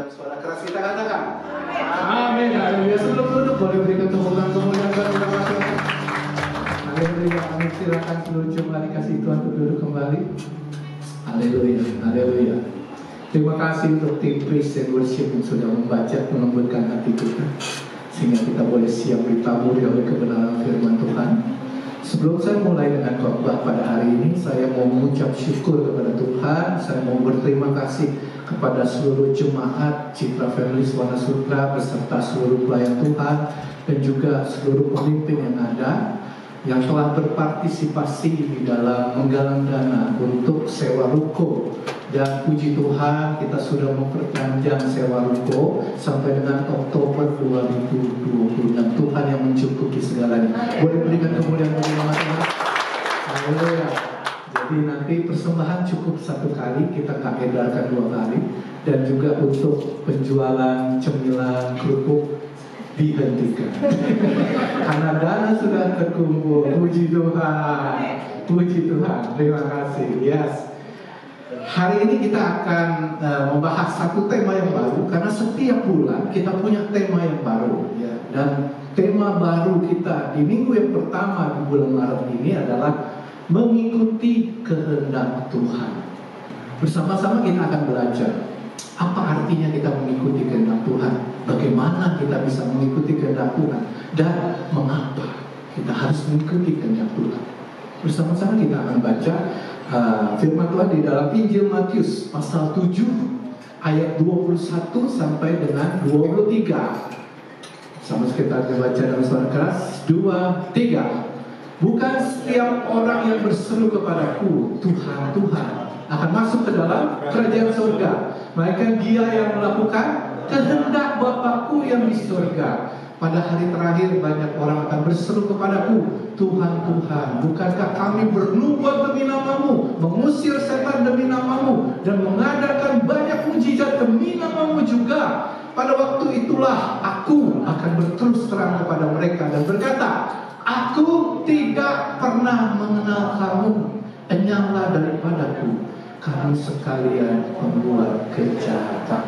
dengan suara keras kita katakan Amin. Haleluya. Sebelum duduk boleh berikan tepuk tangan kemuliaan bagi nama Tuhan. Haleluya. Kami silakan seluruh jemaat dikasih Tuhan untuk duduk kembali. Haleluya. Haleluya. Terima kasih untuk tim praise and worship yang sudah membaca melembutkan hati kita sehingga kita boleh siap ditaburi oleh kebenaran firman Tuhan. Sebelum saya mulai dengan khotbah pada hari ini, saya mau mengucap syukur kepada Tuhan. Saya mau berterima kasih kepada seluruh jemaat Citra Family Warna Sutra beserta seluruh pelayan Tuhan dan juga seluruh pemimpin yang ada yang telah berpartisipasi di dalam menggalang dana untuk sewa ruko. Dan puji Tuhan kita sudah memperpanjang sewa ruko sampai dengan Oktober 2020 dan Tuhan yang mencukupi segalanya. Boleh berikan kemuliaan bagi nama Tuhan. Haleluya. Jadi nanti persembahan cukup satu kali, kita nggak edarkan 2 kali. Dan juga untuk penjualan cemilan kerupuk dihentikan karena dana sudah terkumpul. Puji Tuhan, puji Tuhan. Terima kasih. Yes. Hari ini kita akan membahas satu tema yang baru karena setiap bulan kita punya tema yang baru ya. Dan tema baru kita di minggu yang pertama di bulan Maret ini adalah mengikuti kehendak Tuhan. Bersama-sama kita akan belajar apa artinya kita mengikuti kehendak Tuhan, bagaimana kita bisa mengikuti kehendak Tuhan, dan mengapa kita harus mengikuti kehendak Tuhan. Bersama-sama kita akan baca firman Tuhan di dalam Injil Matius pasal 7 ayat 21 sampai dengan 23. Sama kita baca dalam suara keras. 2, 3. Bukan setiap orang yang berseru kepadaku, Tuhan, Tuhan, akan masuk ke dalam kerajaan surga, melainkan dia yang melakukan kehendak Bapakku yang di surga. Pada hari terakhir banyak orang akan berseru kepadaku, Tuhan, Tuhan, bukankah kami bernubuat demi namamu, mengusir setan demi namamu, dan mengadakan banyak mujizat demi namamu juga? Pada waktu itulah aku akan berterus terang kepada mereka dan berkata, aku tidak pernah mengenal kamu, enyahlah daripadaku, kamu sekalian pembuat kejahatan.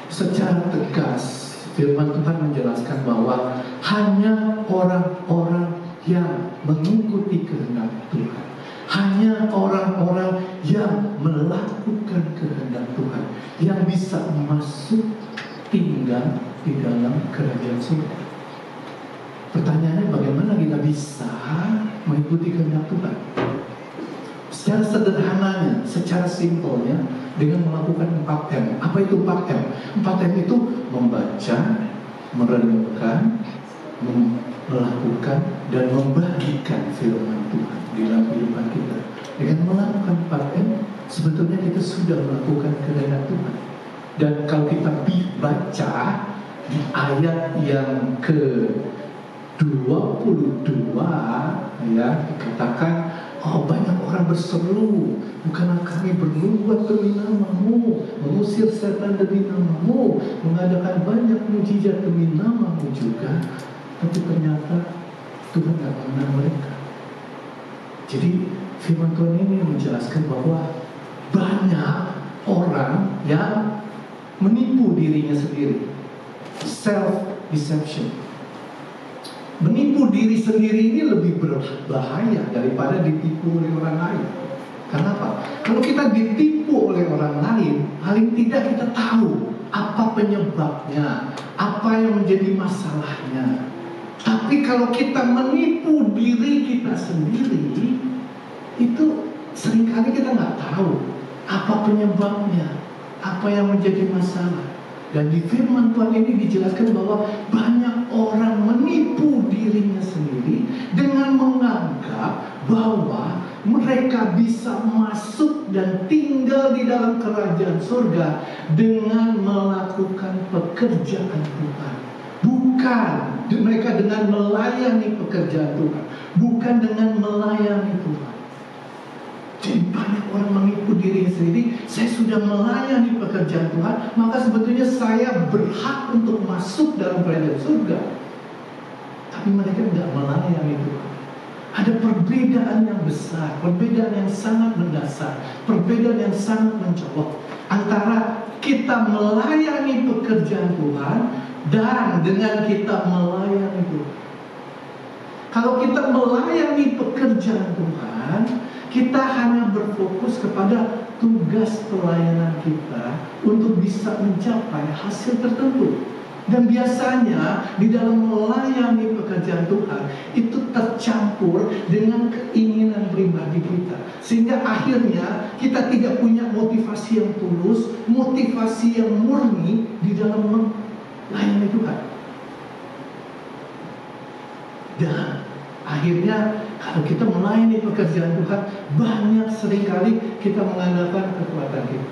Secara tegas firman Tuhan menjelaskan bahwa hanya orang-orang yang mengikuti kehendak Tuhan, hanya orang-orang yang melakukan kehendak Tuhan yang bisa masuk tinggal di dalam kerajaan surga. Pertanyaannya, bagaimana kita bisa mengikuti kehendak Tuhan? Secara sederhananya, secara simpelnya, dengan melakukan 4M. Apa itu 4M? 4M itu membaca, merenungkan, melakukan, dan membagikan firman Tuhan di dalam kehidupan kita. Dengan melakukan 4M, sebetulnya kita sudah melakukan kehendak Tuhan. Dan kalau kita baca di ayat yang ke-22, ya, dikatakan, oh, banyak orang berseru, bukanlah kami bernubuat demi namamu, mengusir setan demi namamu, mengadakan banyak mujizat demi namamu juga. Tapi ternyata Tuhan tidak mengenal mereka. Jadi firman Tuhan ini menjelaskan bahwa banyak orang yang menipu dirinya sendiri. Self-deception. Menipu diri sendiri ini lebih berbahaya daripada ditipu oleh orang lain. Kenapa? Kalau kita ditipu oleh orang lain, paling tidak kita tahu apa penyebabnya, apa yang menjadi masalahnya. Tapi kalau kita menipu diri kita sendiri, itu seringkali kita nggak tahu apa penyebabnya, apa yang menjadi masalah. Dan di firman Tuhan ini dijelaskan bahwa banyak orang menipu dirinya sendiri dengan menganggap bahwa mereka bisa masuk dan tinggal di dalam kerajaan surga dengan melakukan pekerjaan Tuhan. Bukan mereka dengan melayani pekerjaan Tuhan, bukan dengan melayani Tuhan. Jadi banyak orang menipu diri sendiri, saya sudah melayani pekerjaan Tuhan, maka sebetulnya saya berhak untuk masuk dalam kerajaan surga. Tapi mereka tidak melayani Tuhan. Ada perbedaan yang besar, perbedaan yang sangat mendasar, perbedaan yang sangat mencolok antara kita melayani pekerjaan Tuhan dan dengan kita melayani Tuhan. Kalau kita melayani pekerjaan Tuhan, kita hanya berfokus kepada tugas pelayanan kita untuk bisa mencapai hasil tertentu. Dan biasanya di dalam melayani pekerjaan Tuhan itu tercampur dengan keinginan pribadi kita, sehingga akhirnya kita tidak punya motivasi yang tulus, motivasi yang murni di dalam melayani Tuhan. Dan akhirnya kalau kita melayani pekerjaan Tuhan, banyak seringkali kita mengandalkan kekuatan kita,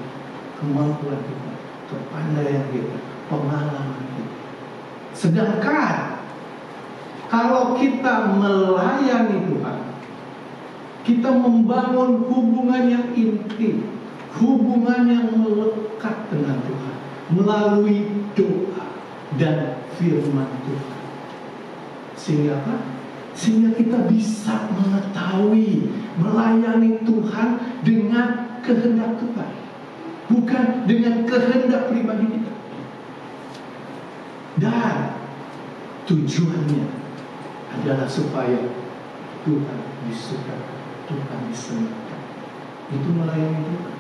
kemampuan kita, kepandaian kita, pengalaman kita. Sedangkan kalau kita melayani Tuhan, kita membangun hubungan yang intim, hubungan yang melekat dengan Tuhan melalui doa dan firman Tuhan. Sehingga apa? Sehingga kita bisa mengetahui melayani Tuhan dengan kehendak Tuhan, bukan dengan kehendak pribadi kita. Dan tujuannya adalah supaya Tuhan disukai, Tuhan disenangkan. Itu melayani Tuhan.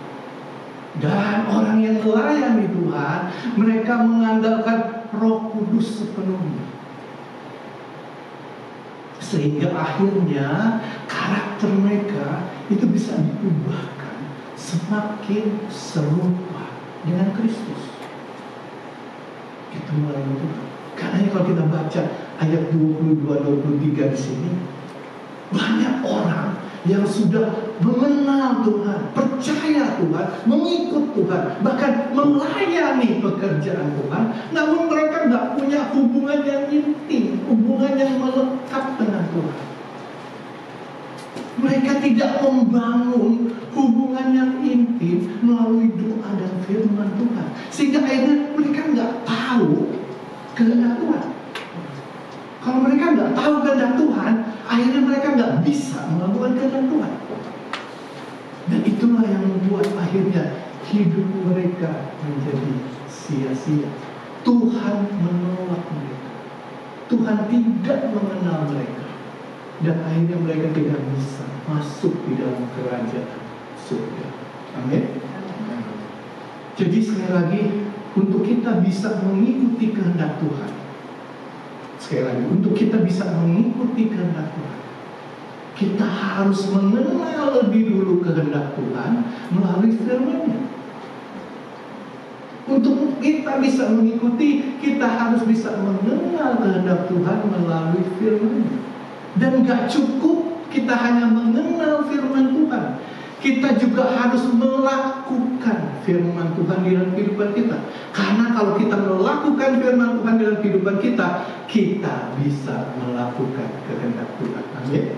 Dan orang yang melayani Tuhan, mereka mengandalkan Roh Kudus sepenuhnya, sehingga akhirnya karakter mereka itu bisa diubahkan semakin serupa dengan Kristus. Itu melayani Tuhan. Karena kalau kita baca ayat 22-23 di sini, banyak orang yang sudah mengenal Tuhan, percaya Tuhan, mengikut Tuhan, bahkan melayani pekerjaan Tuhan, namun mereka nggak punya hubungan yang intim, hubungan yang melekat dengan Tuhan. Mereka tidak membangun hubungan yang intim melalui doa dan firman Tuhan, sehingga akhirnya mereka nggak tahu kehendak Tuhan. Kalau mereka nggak tahu kehendak Tuhan, akhirnya mereka nggak bisa melakukan kehendak Tuhan. Dan itulah yang membuat akhirnya hidup mereka menjadi sia-sia. Tuhan menolak mereka, Tuhan tidak mengenal mereka, dan akhirnya mereka tidak bisa masuk di dalam kerajaan surga. Amin. Jadi sekali lagi, untuk kita bisa mengikuti kehendak Tuhan, sekali lagi, untuk kita bisa mengikuti kehendak Tuhan, kita harus mengenal lebih dulu kehendak Tuhan melalui firman-Nya. Untuk kita bisa mengikuti, kita harus bisa mengenal kehendak Tuhan melalui firman-Nya. Dan gak cukup kita hanya mengenal firman Tuhan, kita juga harus melakukan firman Tuhan di dalam kehidupan kita. Karena kalau kita melakukan firman Tuhan dalam kehidupan kita, kita bisa melakukan kehendak Tuhan. Amin.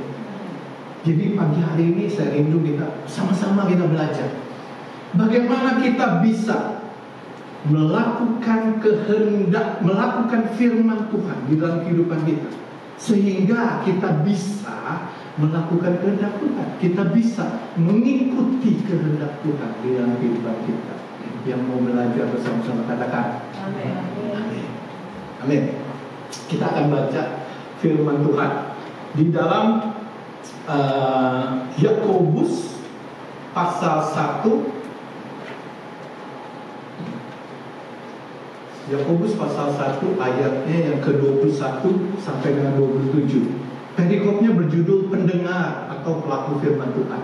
Jadi pagi hari ini saya rindu kita sama-sama kita belajar bagaimana kita bisa melakukan firman Tuhan di dalam kehidupan kita, sehingga kita bisa melakukan kehendak Tuhan, kita bisa mengikuti kehendak Tuhan di dalam kehidupan kita. Yang mau belajar bersama-sama katakan amin. Amin. Amin. Kita akan baca firman Tuhan di dalam Yakobus pasal 1. Yakobus pasal 1 ayatnya yang ke-21 sampai dengan 27. Perikopnya berjudul pendengar atau pelaku firman Tuhan.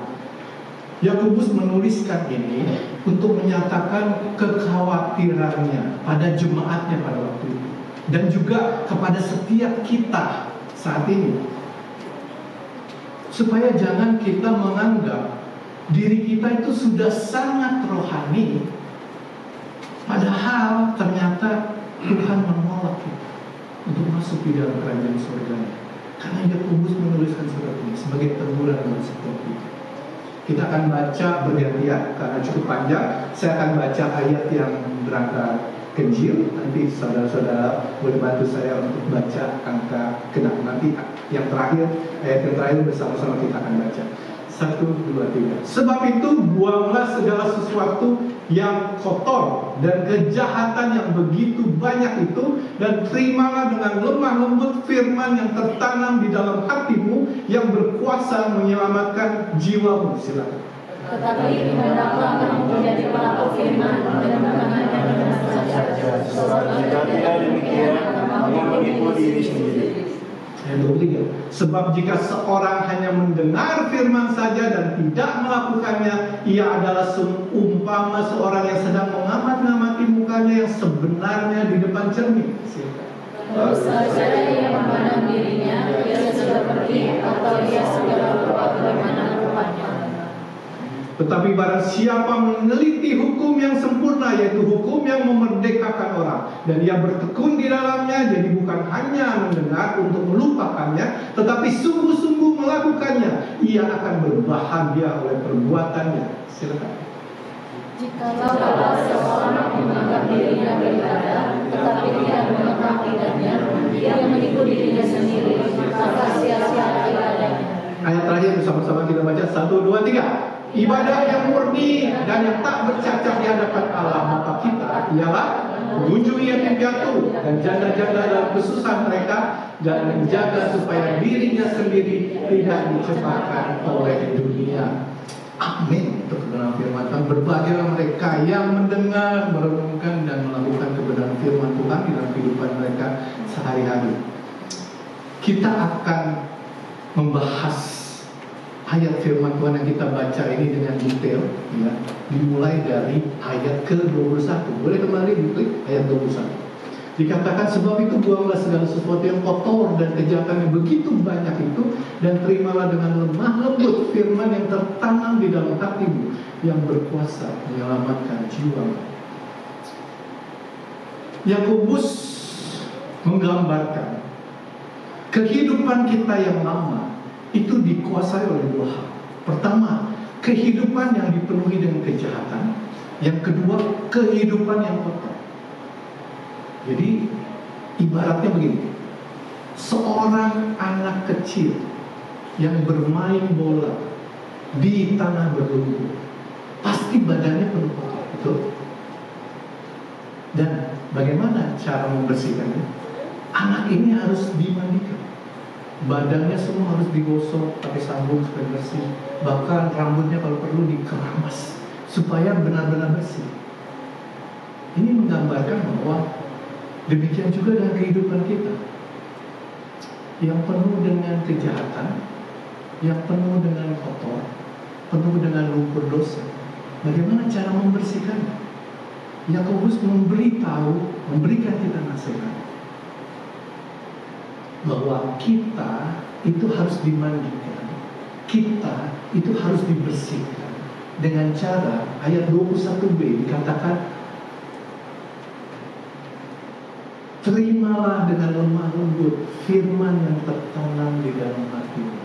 Yakobus menuliskan ini untuk menyatakan kekhawatirannya pada jemaatnya pada waktu itu, dan juga kepada setiap kita saat ini, supaya jangan kita menganggap diri kita itu sudah sangat rohani, padahal ternyata Tuhan menolak kita untuk masuk di dalam kerajaan surganya. Karena Yakobus menuliskan surat ini sebagai teguran buat setiap kita. Kita akan baca bergantian karena cukup panjang. Saya akan baca ayat yang berangka ganjil. Nanti saudara-saudara boleh bantu saya untuk baca angka genap. Nanti yang terakhir, ayat yang terakhir bersama-sama kita akan baca. 1, 2, 3. Sebab itu buanglah segala sesuatu yang kotor dan kejahatan yang begitu banyak itu, dan terimalah dengan lemah lembut firman yang tertanam di dalam hatimu yang berkuasa menyelamatkan jiwamu. Silakan. Tetapi hendaklah kamu menjadi pelaku firman dan bukan hanya mendengar saja. Sebab jika tidak demikian, kamu menipu diri sendiri. Ayat 23. Sebab jika seorang hanya mendengar firman saja dan tidak melakukannya, ia adalah seumpama seorang yang sedang mengamat-ngamati mukanya yang sebenarnya di depan cermin. Baru saja ia memandang dirinya, ia sudah pergi atau ia segera berbuat bagaimana rupanya. Tetapi barang siapa meneliti hukum yang sempurna, yaitu hukum yang memerdekakan orang, dan ia bertekun di dalamnya, jadi bukan hanya mendengar untuk melupakannya, tetapi sungguh-sungguh melakukannya, ia akan berbahagia oleh perbuatannya. Silakan. Jikalau seorang menganggap dirinya beribadah, tetapi tidak mengetahuinya, dia menipu dirinya sendiri, maka sia-sia ibadahnya. Ayat terakhir bersama-sama kita baca 1, 2, 3. Ibadah yang murni dan yang tak bercacat di hadapan Allah Bapa kita ialah mengunjungi yatim piatu dan janda-janda dalam kesusahan mereka, dan menjaga supaya dirinya sendiri tidak dicemarkan oleh dunia. Amin. Untuk kebenaran firman Tuhan, berbahagialah mereka yang mendengar, merenungkan dan melakukan kebenaran firman Tuhan di dalam kehidupan mereka sehari-hari. Kita akan membahas ayat firman Tuhan yang kita baca ini dengan detail, ya, dimulai dari ayat ke-21. Boleh kembali diklik ayat 21. Dikatakan, sebab itu buanglah segala sesuatu yang kotor dan kejahatan yang begitu banyak itu, dan terimalah dengan lemah lembut firman yang tertanam di dalam hatimu yang berkuasa menyelamatkan jiwa. Yakobus menggambarkan kehidupan kita yang lama itu dikuasai oleh dua hal. Pertama, kehidupan yang dipenuhi dengan kejahatan. Yang kedua, kehidupan yang kotor. Jadi, ibaratnya begini. Seorang anak kecil yang bermain bola di tanah berlumpur, pasti badannya penuh kotor, betul? Dan bagaimana cara membersihkannya? Anak ini harus dimandikan. Badannya semua harus digosok pakai sabun supaya bersih. Bahkan rambutnya kalau perlu dikeramas supaya benar-benar bersih. Ini menggambarkan bahwa demikian juga dengan kehidupan kita yang penuh dengan kejahatan, yang penuh dengan kotor, penuh dengan lumpur dosa. Bagaimana cara membersihkannya? Yakobus memberikan kita nasihat bahwa kita itu harus dimandikan, kita itu harus dibersihkan dengan cara, ayat 21b dikatakan, terimalah dengan lemah lembut firman yang tertanam di dalam hatimu.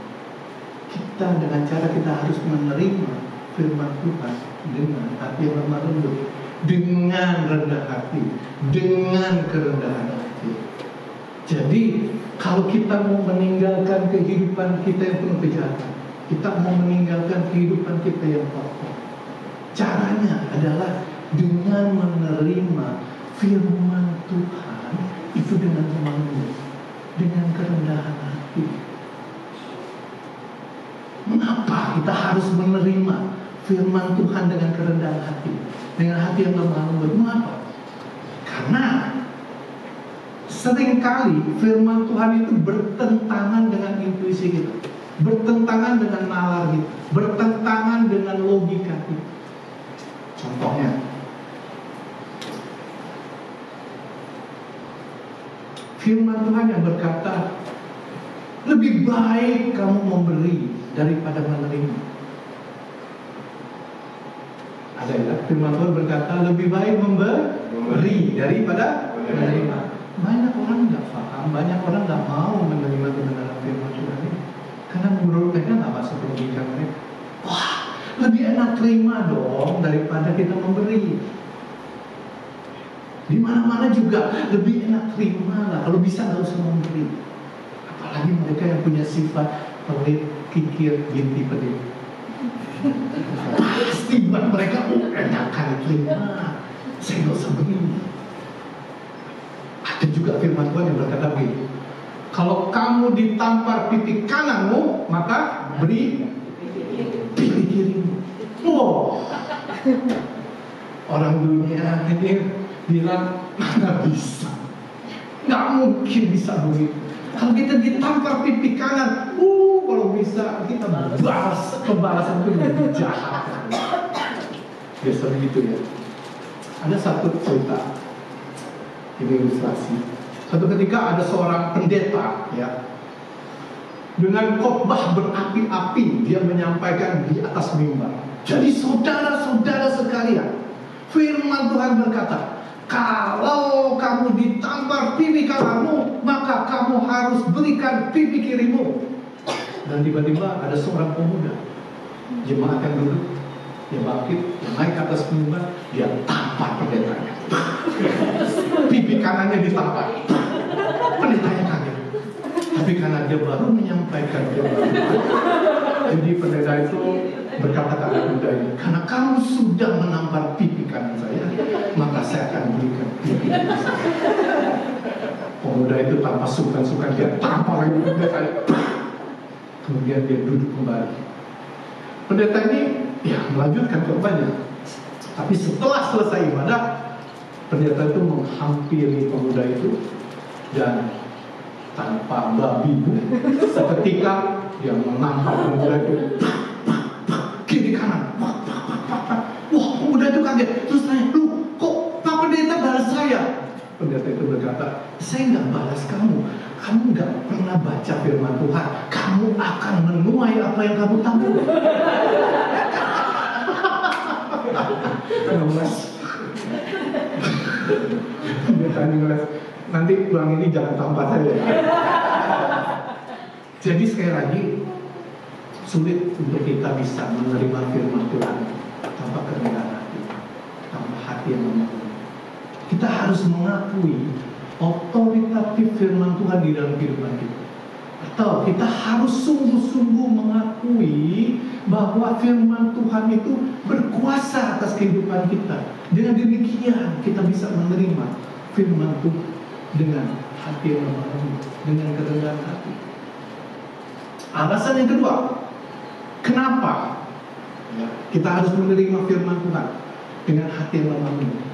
Kita dengan cara kita harus menerima firman Tuhan dengan hati yang lemah lembut, dengan rendah hati, dengan kerendahan hati. Jadi kalau kita mau meninggalkan kehidupan kita yang penuh kejahatan, kita mau meninggalkan kehidupan kita yang kotor, caranya adalah dengan menerima firman Tuhan itu dengan lemah lembut, dengan kerendahan hati. Mengapa kita harus menerima firman Tuhan dengan kerendahan hati, dengan hati yang lemah lembut? Mengapa? Karena seringkali firman Tuhan itu bertentangan dengan intuisi kita, bertentangan dengan nalar kita, bertentangan dengan logika kita. Contohnya, firman Tuhan yang berkata, lebih baik kamu memberi daripada menerima. Ada ya, firman Tuhan berkata, lebih baik memberi daripada menerima. Banyak orang nggak paham, banyak orang nggak mau menerima kebenaran firman Tuhan ini, karena menurut mereka nggak masuk logika mereka. Wah, lebih enak terima dong daripada kita memberi. Di mana-mana juga lebih enak terima lah, kalau bisa nggak usah memberi. Apalagi mereka yang punya sifat pelit, kikir, ginti, pedih. Pasti buat mereka, enakan telinga, saya nggak usah begini. Ada juga firman Tuhan yang berkata begini, kalau kamu ditampar pipi kananmu, maka beri pipi kirimu. Wow. Orang dunia ini bilang, mana bisa, nggak mungkin bisa begitu. Kalau kita ditampar pipi kanan, kalau bisa kita balas, pembalasan itu lebih jahat. Biasanya gitu ya. Ada satu cerita, ini ilustrasi. Suatu ketika ada seorang pendeta, ya, dengan khotbah berapi-api dia menyampaikan di atas mimbar. Jadi saudara-saudara sekalian, firman Tuhan berkata, kalau kamu ditampar pipi kananmu, maka kamu harus berikan pipi kirimu. Dan tiba-tiba ada seorang pemuda, jemaat yang duduk, dia bangkit, dia naik ke atas mimbar, dia tampar pendetanya. Pipi kanannya ditampar. Pendetanya kaget. Tapi karena dia baru menyampaikan, dia baru. Jadi pendeta itu berkata kepada pemuda ini, karena kamu sudah menampar pipi kanan saya, maka saya akan berikan pipi kanan saya. Pemuda itu tanpa sungkan-sungkan dia tampar lagi pendetanya. Kemudian dia duduk kembali. Pendeta ini ya melanjutkan khotbahnya. Tapi setelah selesai ibadah, pendeta itu menghampiri pemuda itu dan tanpa babi bu, seketika dia menampar pemuda itu kiri kanan. Wah, pemuda itu kaget. Terus tanya, lu kok Pak Pendeta balas saya? Pendeta itu berkata, saya nggak balas kamu. Kamu nggak pernah baca firman Tuhan. Kamu akan menuai apa yang kamu tabur. Ngeles. Pendeta ini ngeles. Nanti pulang ini jangan tampar saya. Jadi sekali lagi, sulit untuk kita bisa menerima firman Tuhan tanpa kerendahan hati, tanpa hati yang lemah. Kita harus mengakui otoritatif firman Tuhan di dalam kehidupan kita. Atau kita harus sungguh-sungguh mengakui bahwa firman Tuhan itu berkuasa atas kehidupan kita. Dengan demikian kita bisa menerima firman Tuhan dengan hati yang lemah lembut, dengan kerendahan hati. Alasan yang kedua, kenapa kita harus menerima firman Tuhan dengan hati yang lemah lembut?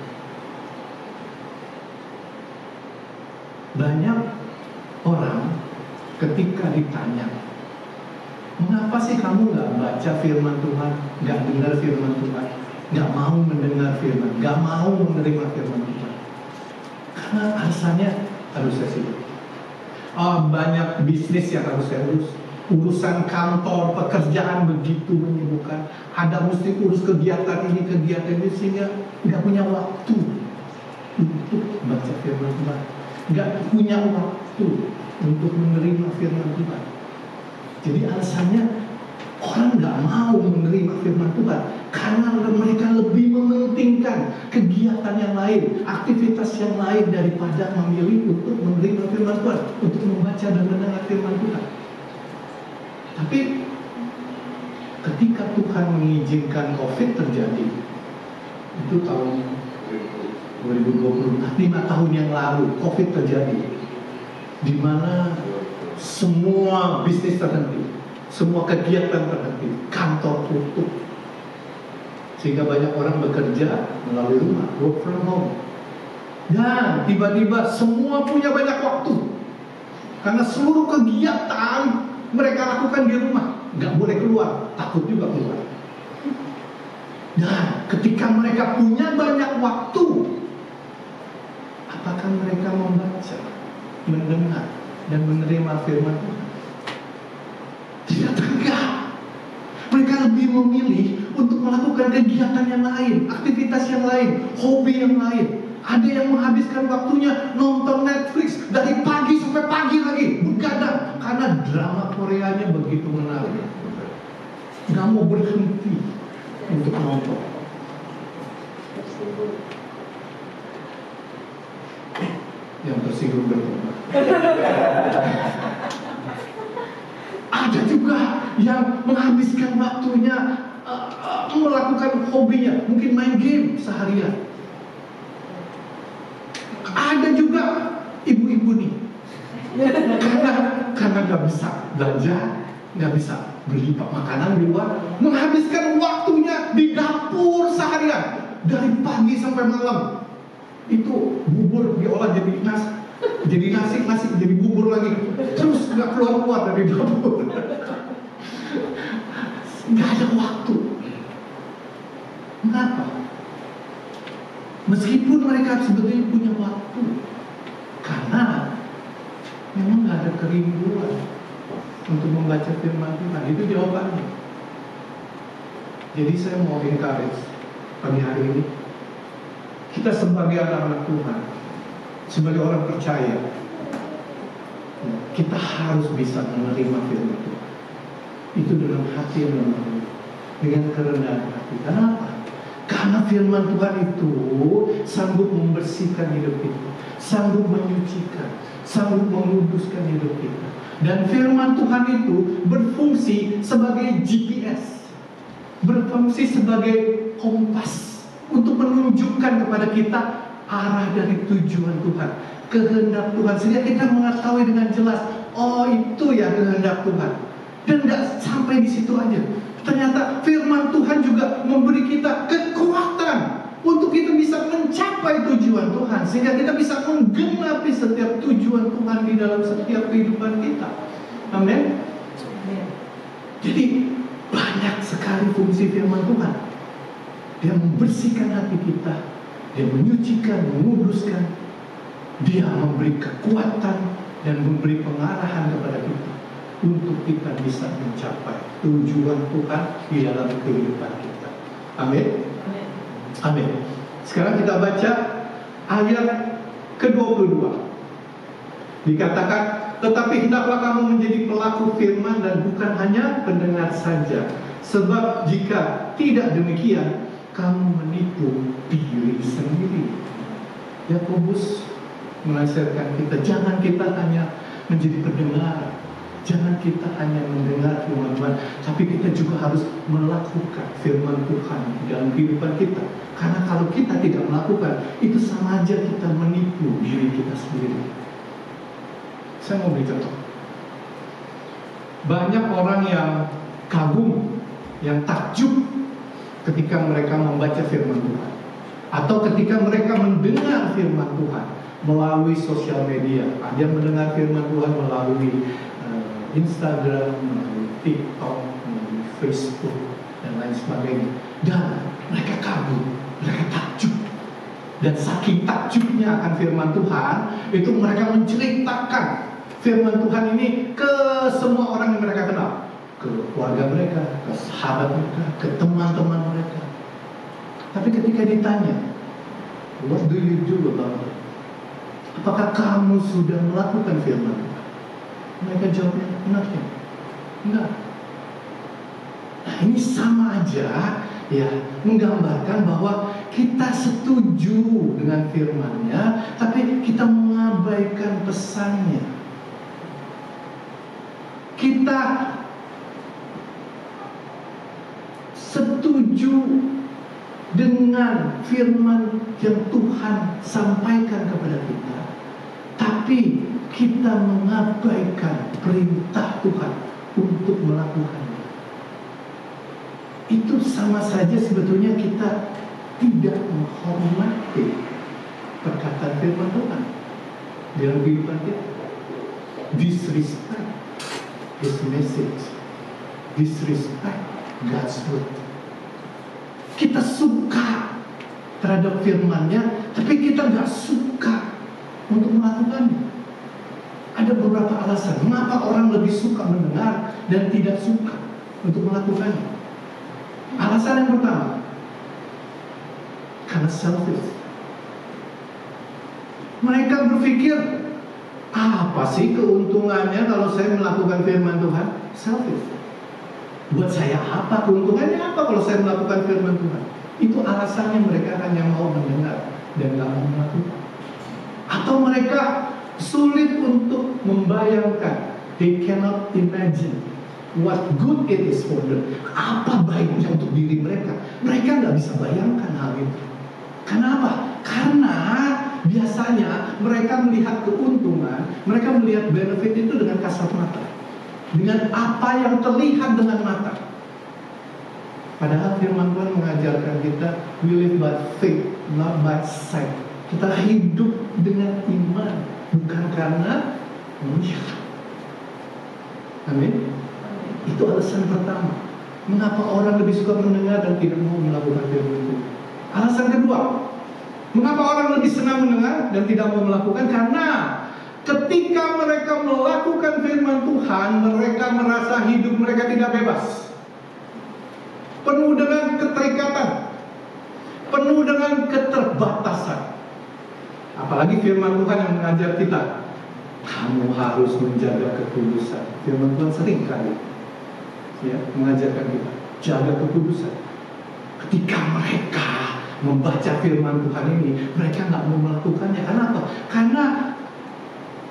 Banyak orang ketika ditanya, mengapa sih kamu nggak baca firman Tuhan, nggak dengar firman Tuhan, nggak mau mendengar firman, nggak mau menerima firman Tuhan? Karena alasannya harus saya sebut. Banyak bisnis yang harus saya urus, urusan kantor, pekerjaan begitu menyibukkan, ada mesti urus kegiatan ini, sehingga nggak punya waktu untuk baca firman Tuhan, nggak punya waktu untuk menerima firman Tuhan. Jadi alasannya orang nggak mau menerima firman Tuhan karena mereka lebih mementingkan kegiatan yang lain, aktivitas yang lain daripada memilih untuk menerima firman Tuhan, untuk membaca dan mendengar firman Tuhan. Tapi ketika Tuhan mengizinkan COVID terjadi, itu tahun 2020, 5 tahun yang lalu COVID terjadi, di mana semua bisnis terhenti, semua kegiatan terhenti, kantor tutup, sehingga banyak orang bekerja melalui rumah, work from home. Dan tiba-tiba semua punya banyak waktu, karena seluruh kegiatan mereka lakukan di rumah, nggak boleh keluar, takut juga keluar. Dan ketika mereka punya banyak waktu, apakah mereka membaca, mendengar, dan menerima firman Tuhan? Tidak tegak. Mereka lebih memilih untuk melakukan kegiatan yang lain, aktivitas yang lain, hobi yang lain. Ada yang menghabiskan waktunya nonton Netflix dari pagi sampai pagi lagi, begadang, karena drama Koreanya begitu menarik. Gak mau berhenti untuk nonton. Yang tersinggung bertobat. Ada juga yang menghabiskan waktunya melakukan hobinya, mungkin main game seharian. Ada juga ibu-ibu nih, karena nggak bisa belanja, nggak bisa beli makanan di luar, menghabiskan waktunya di dapur seharian dari pagi sampai malam. Itu bubur diolah jadi nasi, jadi bubur lagi, terus nggak keluar dari dapur. Nggak ada waktu. Mengapa? Meskipun mereka sebetulnya punya waktu, karena memang nggak ada kerinduan untuk membaca firman Tuhan. Itu jawabannya. Jadi saya mau encourage pagi hari ini, kita sebagai anak-anak Tuhan, sebagai orang percaya, kita harus bisa menerima firman Tuhan. Itu dengan hati yang lemah, dengan kerendahan hati. Kenapa? Karena firman Tuhan itu sanggup membersihkan hidup kita, sanggup menyucikan, sanggup menguduskan hidup kita. Dan firman Tuhan itu berfungsi sebagai GPS, berfungsi sebagai kompas untuk menunjukkan kepada kita arah dari tujuan Tuhan, kehendak Tuhan, sehingga kita mengetahui dengan jelas, oh itu ya kehendak Tuhan. Dan gak sampai di situ aja. Ternyata firman Tuhan juga memberi kita kekuatan untuk kita bisa mencapai tujuan Tuhan, sehingga kita bisa menggenapi setiap tujuan Tuhan di dalam setiap kehidupan kita. Amin. Jadi banyak sekali fungsi firman Tuhan. Dia membersihkan hati kita, dia menyucikan, menguduskan, dia memberi kekuatan dan memberi pengarahan kepada kita untuk kita bisa mencapai tujuan Tuhan di dalam kehidupan kita. Amin. Amin. Sekarang kita baca ayat ke-22. Dikatakan, tetapi hendaklah kamu menjadi pelaku firman dan bukan hanya pendengar saja. Sebab jika tidak demikian, kamu menipu diri sendiri. Yakobus menasihatkan kita, jangan kita hanya menjadi pendengar, jangan kita hanya mendengar firman Tuhan, tapi kita juga harus melakukan firman Tuhan dalam kehidupan kita. Karena kalau kita tidak melakukan, itu sama aja kita menipu diri kita sendiri. Saya mau beri contoh. Banyak orang yang kagum, yang takjub ketika mereka membaca firman Tuhan, atau ketika mereka mendengar firman Tuhan melalui sosial media. Ada yang mendengar firman Tuhan melalui Instagram, melalui TikTok, melalui Facebook, dan lain sebagainya. Dan mereka kagum, mereka takjub. Dan saking takjubnya akan firman Tuhan, itu mereka menceritakan firman Tuhan ini ke semua orang yang mereka kenal, ke keluarga mereka, ke sahabat mereka, ke teman-teman mereka. Tapi ketika ditanya, what do you do about it? Apakah kamu sudah melakukan firman Tuhan? Mereka jawabnya, nothing. Enggak. Nah, ini sama aja ya, menggambarkan bahwa kita setuju dengan firman-Nya, tapi kita mengabaikan pesannya. Kita setuju dengan firman yang Tuhan sampaikan kepada kita, tapi kita mengabaikan perintah Tuhan untuk melakukannya. Itu sama saja sebetulnya kita tidak menghormati perkataan firman Tuhan dalam kehidupan kita. Disrespect His message, disrespect God's word. Kita suka terhadap firman-Nya, tapi kita gak suka untuk melakukannya. Ada beberapa alasan mengapa orang lebih suka mendengar dan tidak suka untuk melakukannya. Alasan yang pertama, karena selfish. Mereka berpikir, apa sih keuntungannya kalau saya melakukan firman Tuhan? Selfish. Buat saya apa keuntungannya, apa kalau saya melakukan firman Tuhan? Itu alasannya mereka hanya mau mendengar dan gak mau melakukan. Atau mereka sulit untuk membayangkan, they cannot imagine, What good it is for them. Apa baiknya untuk diri mereka. Mereka nggak bisa bayangkan hal itu. Kenapa? Karena biasanya mereka melihat keuntungan, mereka melihat benefit itu dengan kasat mata, dengan apa yang terlihat dengan mata. Padahal firman Tuhan mengajarkan kita, we live by faith, not by sight. Kita hidup dengan iman, bukan karena melihat. Amin. Itu alasan pertama. Mengapa orang lebih suka mendengar dan tidak mau melakukan firman Tuhan? Alasan kedua, mengapa orang lebih senang mendengar dan tidak mau melakukan? Karena ketika mereka melakukan firman Tuhan, mereka merasa hidup mereka tidak bebas, penuh dengan keterikatan, penuh dengan keterbatasan. Apalagi firman Tuhan yang mengajar kita, kamu harus menjaga kekudusan. Firman Tuhan sering kali mengajarkan kita, jaga kekudusan. Ketika mereka membaca firman Tuhan ini, mereka nggak mau melakukannya. Kenapa? Karena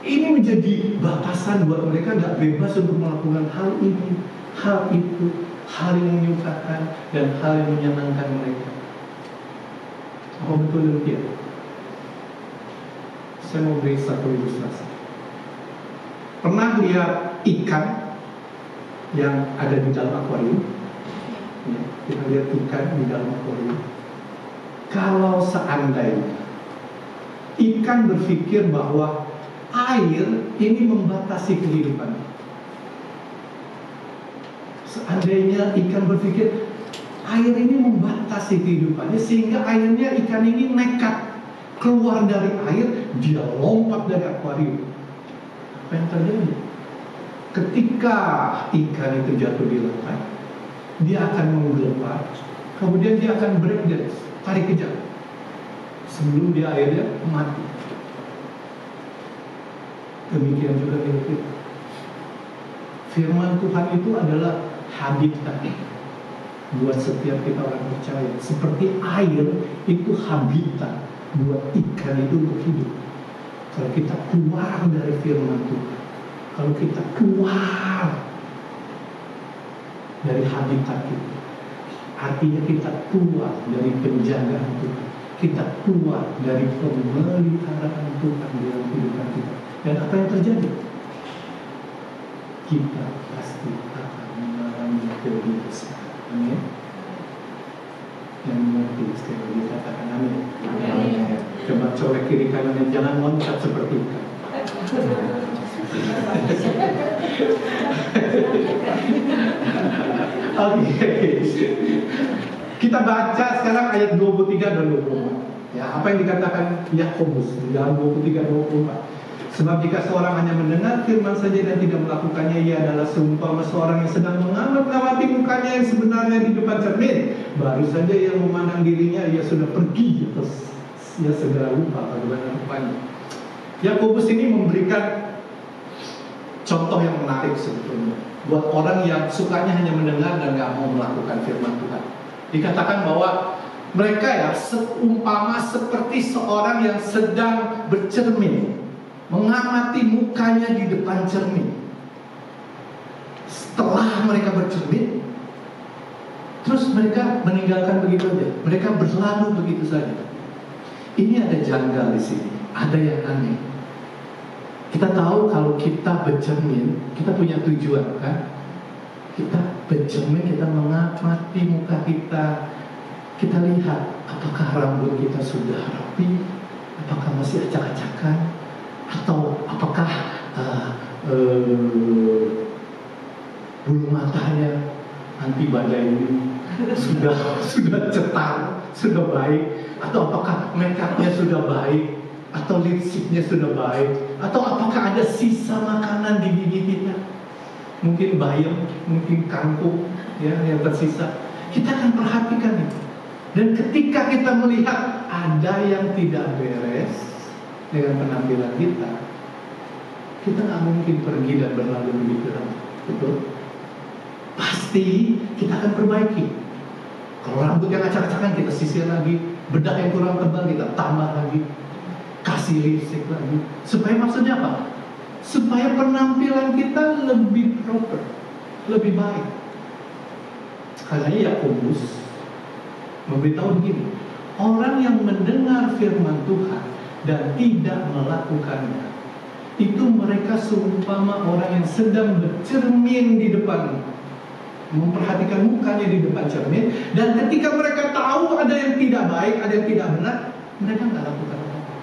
ini menjadi batasan buat mereka, nggak bebas untuk melakukan hal ini, hal itu, hal yang menyukakan dan hal yang menyenangkan mereka. Apa betul demikian? Saya mau beri satu ilustrasi. Pernah lihat ikan yang ada di dalam akuarium? Ya, kita lihat ikan di dalam akuarium. Kalau seandainya ikan berpikir bahwa air ini membatasi kehidupan, seandainya ikan berpikir air ini membatasi kehidupannya, sehingga akhirnya ikan ini nekat keluar dari air, dia lompat dari akuarium. Apa yang terjadi? Ketika ikan itu jatuh di lantai, dia akan menggelepar, kemudian dia akan break dance, tarik kejang, sebelum dia akhirnya mati. Demikian juga dengan kita. Firman Tuhan itu adalah habitat buat setiap kita orang percaya. Seperti air itu habitat buat ikan itu untuk hidup. Kalau kita keluar dari firman Tuhan, kalau kita keluar dari habitat itu, artinya kita keluar dari penjagaan Tuhan, kita keluar dari pemeliharaan Tuhan dalam kehidupan kita. Dan apa yang terjadi? Kita pasti akan mengalami kebinasaan. Amin. Yang mengerti sekali lagi katakan amin. Amin. Coba colek kiri kanannya, jangan loncat seperti ikan. Oke. Kita baca sekarang ayat 23 dan 24. Ya, apa yang dikatakan Yakobus di dalam 23 dan 24. Sebab jika seorang hanya mendengar firman saja dan tidak melakukannya, ia adalah seumpama seorang yang sedang mengamati mukanya yang sebenarnya di depan cermin. Baru saja ia memandang dirinya, ia sudah pergi, terus ia segera lupa bagaimana rupanya. Yakobus ini memberikan contoh yang menarik sebetulnya buat orang yang sukanya hanya mendengar dan gak mau melakukan firman Tuhan. Dikatakan bahwa mereka ya seumpama seperti seorang yang sedang bercermin, mengamati mukanya di depan cermin. Setelah mereka bercermin, terus mereka meninggalkan begitu saja. Mereka berlalu begitu saja. Ini ada janggal di sini, ada yang aneh. Kita tahu kalau kita bercermin, kita punya tujuan kan? Kita bercermin, kita mengamati muka kita. Kita lihat apakah rambut kita sudah rapi, apakah masih acak-acakan, atau apakah bulu matanya anti badai ini sudah cetar, sudah baik, atau apakah make upnya sudah baik, atau lipstiknya sudah baik, atau apakah ada sisa makanan di gigi kita, mungkin bayam, mungkin kangkung ya yang tersisa. Kita akan perhatikan itu. Dan ketika kita melihat ada yang tidak beres dengan penampilan kita, kita nggak mungkin pergi dan berlalu begitu, betul? Pasti kita akan perbaiki. Kalau rambut yang acak-acakan kita sisir lagi, bedak yang kurang tebal kita tambah lagi, kasih lipstick lagi. Supaya maksudnya apa? Supaya penampilan kita lebih proper, lebih baik. Karena Yakobus memberitahu begini, orang yang mendengar firman Tuhan dan tidak melakukannya, itu mereka seumpama orang yang sedang bercermin di depan, memperhatikan mukanya di depan cermin, dan ketika mereka tahu ada yang tidak baik, ada yang tidak benar, mereka nggak lakukan apa-apa.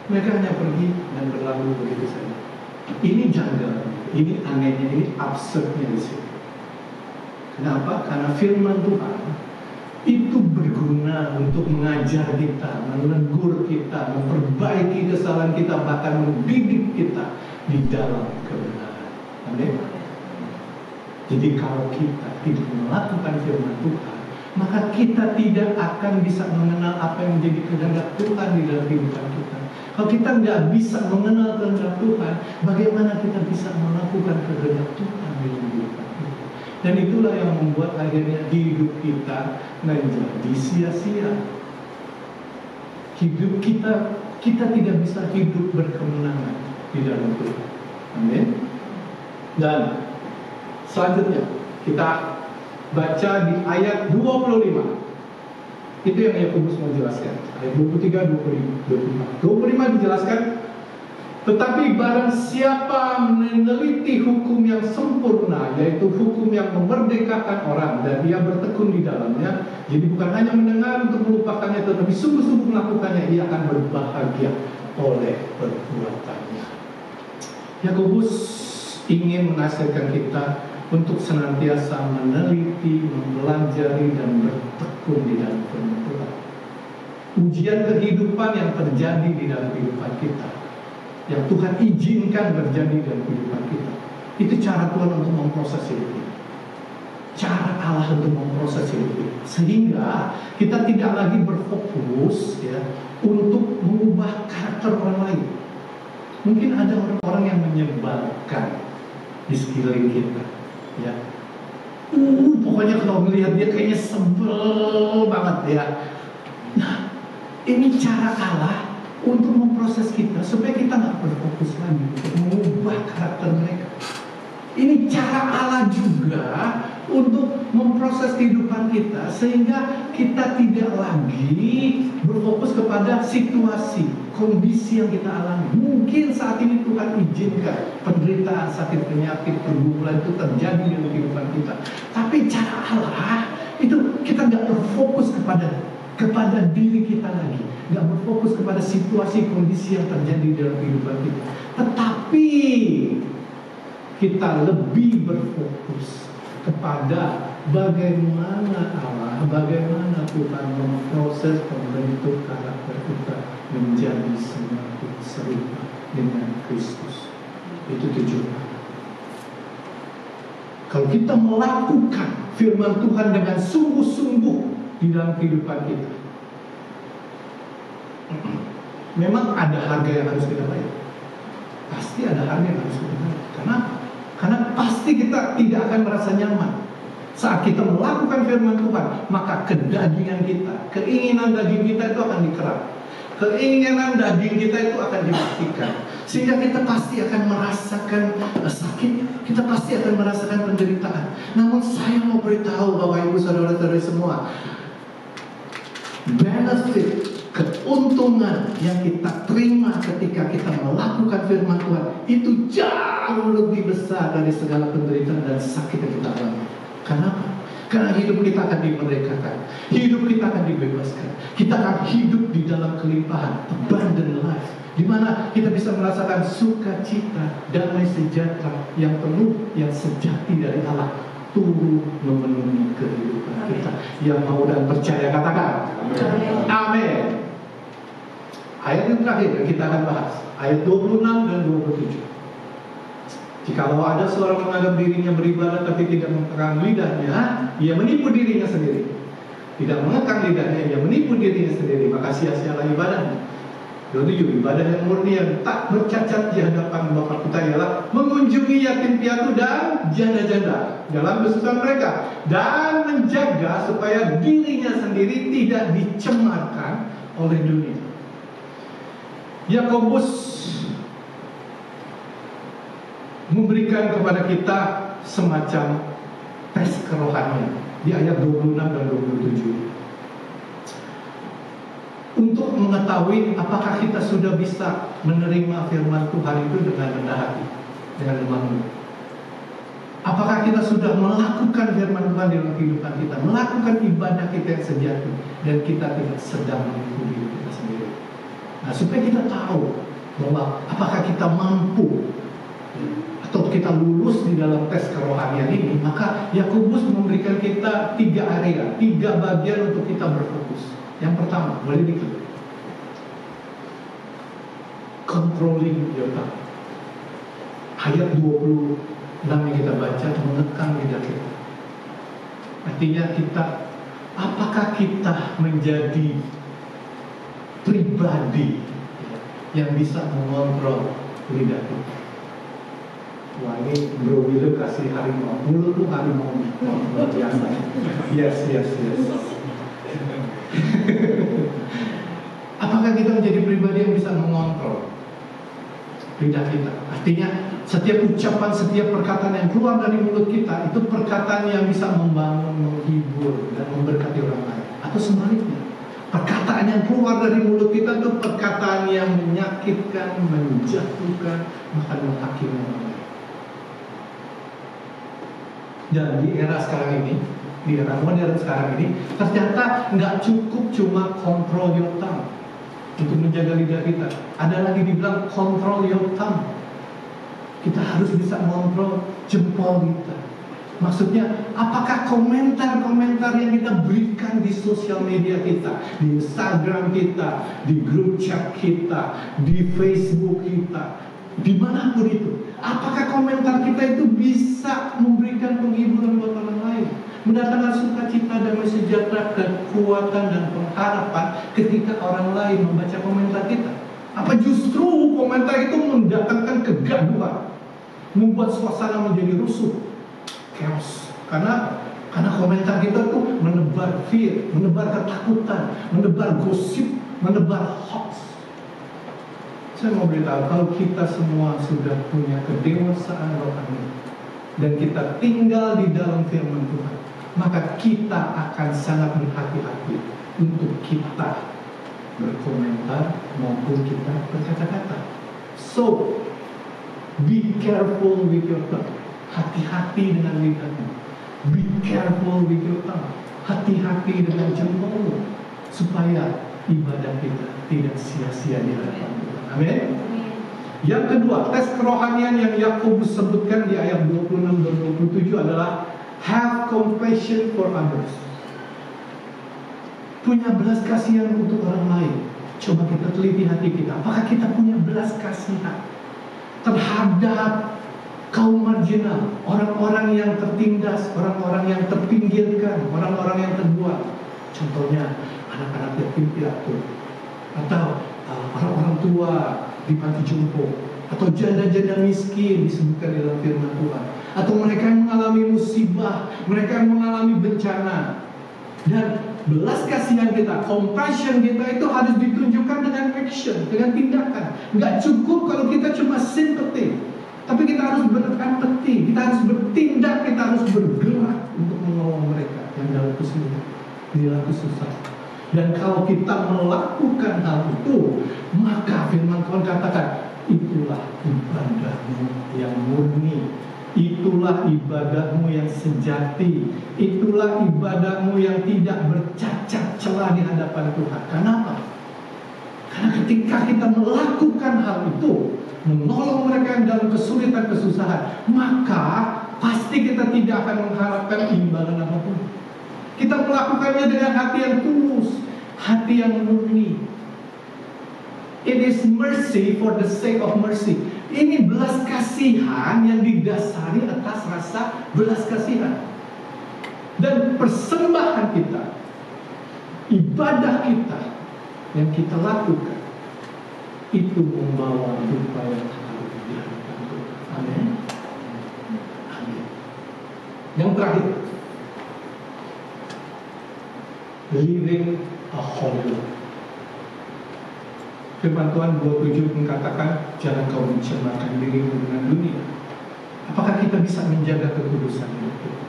Mereka hanya pergi dan berlalu begitu saja. Ini janggal, ini anehnya, ini absurdnya di sini. Kenapa? Karena firman Tuhan itu berguna untuk mengajar kita, menegur kita, memperbaiki kesalahan kita, bahkan mendidik kita di dalam kebenaran. Amin. Jadi kalau kita tidak melakukan firman Tuhan, maka kita tidak akan bisa mengenal apa yang menjadi kehendak Tuhan di dalam kehidupan kita. Kalau kita nggak bisa mengenal kehendak Tuhan, bagaimana kita bisa melakukan kehendak Tuhan di dalam kehidupan kita? Dan itulah yang membuat akhirnya hidup kita menjadi sia-sia. Hidup kita tidak bisa hidup berkemenangan di dalam Tuhan. Amin. Dan selanjutnya kita baca di ayat 25. Itu yang Yakobus mau jelaskan. Ayat 23, 25 dijelaskan, tetapi barang siapa meneliti hukum yang sempurna, yaitu hukum yang memerdekakan orang, dan dia bertekun di dalamnya, jadi bukan hanya mendengar untuk melupakannya, tetapi sungguh-sungguh melakukannya, ia akan berbahagia oleh perbuatannya. Yakobus ingin menasihatkan kita untuk senantiasa meneliti, mempelajari, dan bertekun di dalam firman Tuhan. Ujian kehidupan yang terjadi di dalam kehidupan kita, yang Tuhan izinkan terjadi dalam kehidupan kita, itu cara Tuhan untuk memproses hidup kita, cara Allah untuk memproses hidup kita, sehingga kita tidak lagi berfokus ya untuk mengubah karakter orang lain. Mungkin ada orang-orang yang menyebalkan di sekeliling kita, ya. Pokoknya kalau melihat dia kayaknya sebel banget ya. Nah, ini cara Allah untuk memproses kita supaya kita nggak berfokus lagi untuk mengubah karakter mereka. Ini cara Allah juga untuk memproses kehidupan kita sehingga kita tidak lagi berfokus kepada situasi, kondisi yang kita alami. Mungkin saat ini Tuhan izinkan penderitaan, sakit, penyakit, pergumulan itu terjadi dalam kehidupan kita. Tapi cara Allah itu kita nggak berfokus kepada diri kita lagi, nggak berfokus kepada situasi, kondisi yang terjadi dalam kehidupan kita. Tetapi kita lebih berfokus kepada bagaimana Allah, bagaimana Tuhan memproses pembentuk karakter kita menjadi semakin serupa dengan Kristus. Itu tujuan. Kalau kita melakukan firman Tuhan dengan sungguh-sungguh di dalam kehidupan kita, memang ada harga yang harus kita bayar. Pasti ada harga yang harus kita bayar. Karena pasti kita tidak akan merasa nyaman saat kita melakukan firman Tuhan. Maka kedagingan kita, keinginan daging kita itu akan dikerap, keinginan daging kita itu akan dimatikan, sehingga kita pasti akan merasakan sakit, kita pasti akan merasakan penderitaan. Namun saya mau beritahu Bapak Ibu Saudara-saudari semua, benefit, keuntungan yang kita terima ketika kita melakukan firman Tuhan itu jauh lebih besar dari segala penderitaan dan sakit yang kita alami. Kenapa? Karena hidup kita akan dimerdekakan, hidup kita akan dibebaskan, kita akan hidup di dalam kelimpahan, abundant life, di mana kita bisa merasakan sukacita, damai sejahtera yang penuh, yang sejati dari Allah turun memenuhi kehidupan kita. Yang mau dan percaya katakan amin. Ayat yang terakhir yang kita akan bahas, ayat 26 dan 27. Jikalau ada seorang menganggap dirinya beribadah tapi tidak mengekang lidahnya, ia menipu dirinya sendiri. Tidak mengekang lidahnya, ia menipu dirinya sendiri, maka sia-sialah ibadahnya. 27. Ibadah yang murni yang tak bercacat di hadapan Bapa kita ialah mengunjungi yatim piatu dan janda-janda dalam kesusahan mereka, dan menjaga supaya dirinya sendiri tidak dicemarkan oleh dunia. Yakobus memberikan kepada kita semacam tes kerohanian di ayat 26 dan 27. Untuk mengetahui apakah kita sudah bisa menerima firman Tuhan itu dengan rendah hati, dengan lemah lembut. Apakah kita sudah melakukan firman Tuhan dalam kehidupan kita, melakukan ibadah kita yang sejati, dan kita tidak sedang menipu diri kita sendiri. Nah, supaya kita tahu bahwa apakah kita mampu atau kita lulus di dalam tes kerohanian ini, maka Yakobus memberikan kita 3 area, 3 bagian untuk kita berfokus. Yang pertama, boleh diklik, controlling your tongue. Ayat 26 yang kita baca mengekang lidah kita. Artinya apakah kita menjadi pribadi yang bisa mengontrol lidah kita? Wah, ini Bro Willy kasih harimau, mulut tuh harimau, luar biasa. Yes. Apakah kita menjadi pribadi yang bisa mengontrol lidah kita? Artinya setiap ucapan, setiap perkataan yang keluar dari mulut kita itu perkataan yang bisa membangun, menghibur, dan memberkati orang lain. Atau sebaliknya, perkataan yang keluar dari mulut kita itu perkataan yang menyakitkan, menjatuhkan, bahkan menghakimi orang lain. Dan di era sekarang ini, di era modern sekarang ini, ternyata nggak cukup cuma control your tongue untuk menjaga lidah kita. Ada lagi dibilang control your tongue. Kita harus bisa mengontrol jempol kita. Maksudnya, apakah komentar-komentar yang kita berikan di sosial media kita, di Instagram kita, di grup chat kita, di Facebook kita, dimanapun itu, apakah komentar kita itu bisa memberikan penghiburan buat orang lain, mendatangkan sukacita, damai sejahtera, kekuatan dan pengharapan ketika orang lain membaca komentar kita? Apa justru komentar itu mendatangkan kegaduhan, membuat suasana menjadi rusuh, chaos? Karena komentar kita tuh menebar fear, menebar ketakutan, menebar gosip, menebar hoax. Saya mau beritahu, kalau kita semua sudah punya kedewasaan rohani dan kita tinggal di dalam firman Tuhan, maka kita akan sangat berhati-hati untuk kita berkomentar maupun kita berkata-kata. So, be careful with your tongue. Hati-hati dengan lidahmu. Be careful with your tongue. Hati-hati dengan jempolmu, supaya ibadah kita tidak sia-sia di hadapan Tuhan. Amin. Yang kedua, tes kerohanian yang Yakobus sebutkan di ayat 26 dan 27 adalah have compassion for others. Punya belas kasihan untuk orang lain. Coba kita teliti hati kita. Apakah kita punya belas kasihan terhadap kaum marginal, orang-orang yang tertindas, orang-orang yang terpinggirkan, orang-orang yang terbuang? Contohnya anak-anak yatim piatu, atau orang-orang tua di panti jompo, atau janda-janda miskin disebutkan dalam firman Tuhan, atau mereka yang mengalami musibah, mereka yang mengalami bencana. Dan belas kasihan kita, compassion kita itu harus ditunjukkan dengan action, dengan tindakan. Nggak cukup kalau kita cuma sympathy, tapi kita harus berempati, kita harus bertindak, kita harus bergerak untuk menolong mereka yang dalam kesulitan, dalam kesusahan. Dan kalau kita melakukan hal itu, maka firman Tuhan katakan, itulah ibadahmu yang murni, itulah ibadahmu yang sejati, itulah ibadahmu yang tidak bercacat celah di hadapan Tuhan. Kenapa? Karena ketika kita melakukan hal itu, menolong mereka yang dalam kesulitan, kesusahan, maka pasti kita tidak akan mengharapkan imbalan apapun. Kita melakukannya dengan hati yang tulus, hati yang murni. It is mercy for the sake of mercy. Ini belas kasihan yang didasari atas rasa belas kasihan. Dan persembahan kita, ibadah kita yang kita lakukan, itu membawa duka yang harum di hadapan Tuhan. Amin. Amin. Yang terakhir, living a holy life. Firman Tuhan 27 mengatakan, jangan kau mencemarkan dirimu dengan dunia. Apakah kita bisa menjaga kekudusan hidup kita?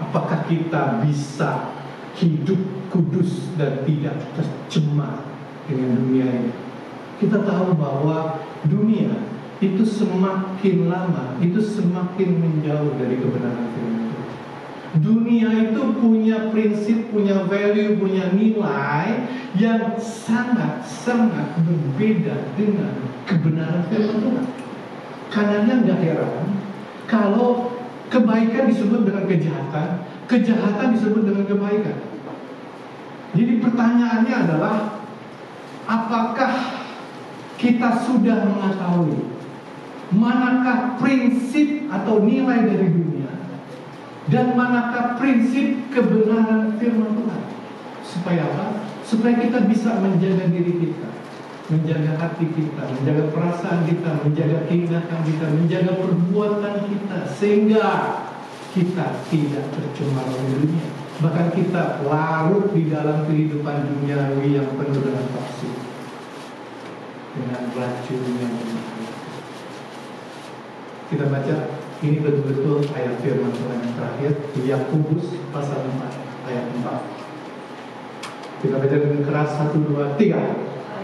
Apakah kita bisa hidup kudus dan tidak tercemar dengan dunia ini? Kita tahu bahwa dunia itu semakin lama, itu semakin menjauh dari kebenaran firman Tuhan. Dunia itu punya prinsip, punya value, punya nilai yang sangat-sangat berbeda dengan kebenaran firman Tuhan. Karenanya nggak heran kalau kebaikan disebut dengan kejahatan, kejahatan disebut dengan kebaikan. Jadi pertanyaannya adalah, apakah kita sudah mengetahui manakah prinsip atau nilai dari dunia dan manakah prinsip kebenaran firman Tuhan? Supaya apa? Supaya kita bisa menjaga diri kita, menjaga hati kita, menjaga perasaan kita, menjaga tindakan kita, menjaga perbuatan kita, sehingga kita tidak tercemar oleh dunia. Bahkan kita larut di dalam kehidupan duniawi yang penuh dengan toksik, dengan racun yang berbahaya. Kita baca, ini betul-betul ayat firman Tuhan yang terakhir di Yakobus pasal 4 ayat 4. Kita baca dengan keras, 1, 2, 3.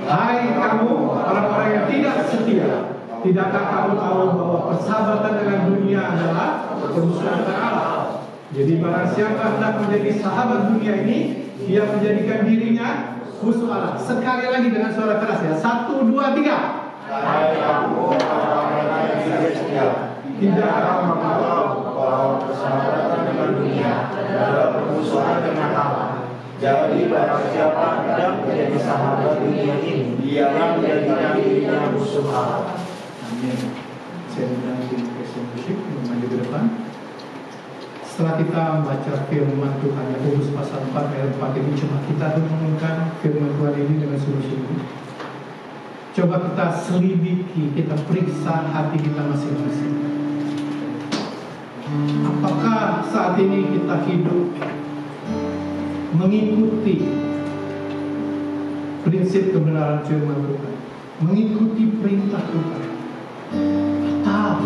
Hai kamu orang-orang yang tidak setia, tidakkah kamu tahu bahwa persahabatan dengan dunia adalah permusuhan dengan Allah? Jadi barang siapa hendak menjadi sahabat dunia ini, ia menjadikan dirinya musuh Allah. Sekali lagi dengan suara keras ya, 1, 2, 3. Hai kamu orang-orang yang tidak setia, tidakkah kamu tahu bahwa persahabatan dengan dunia adalah permusuhan dengan Allah? Jadi barang siapa hendak menjadi sahabat dunia ini, dia menjadikan dirinya musuh Allah. Amin. Saya undang tim musik maju ke depan. Setelah kita membaca firman Tuhan Yakobus pasal 4 ayat 4 ini, coba kita renungkan firman Tuhan ini dengan sungguh-sungguh. Coba kita selidiki, kita periksa hati kita masing-masing. Apakah saat ini kita hidup mengikuti prinsip kebenaran firman Tuhan, mengikuti perintah Tuhan, atau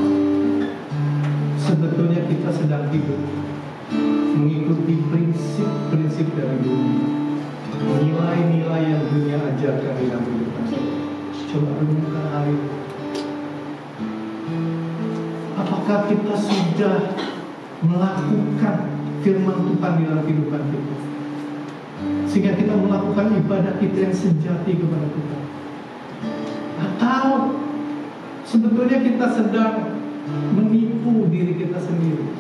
sebetulnya kita sedang hidup mengikuti prinsip-prinsip dari dunia, nilai-nilai yang dunia ajarkan di dalam kehidupan kita? Coba renungkan hal ini. Apakah kita sudah melakukan firman Tuhan di dalam kehidupan kita, sehingga kita melakukan ibadah kita yang sejati kepada Tuhan? Atau sebetulnya kita sedang menipu diri kita sendiri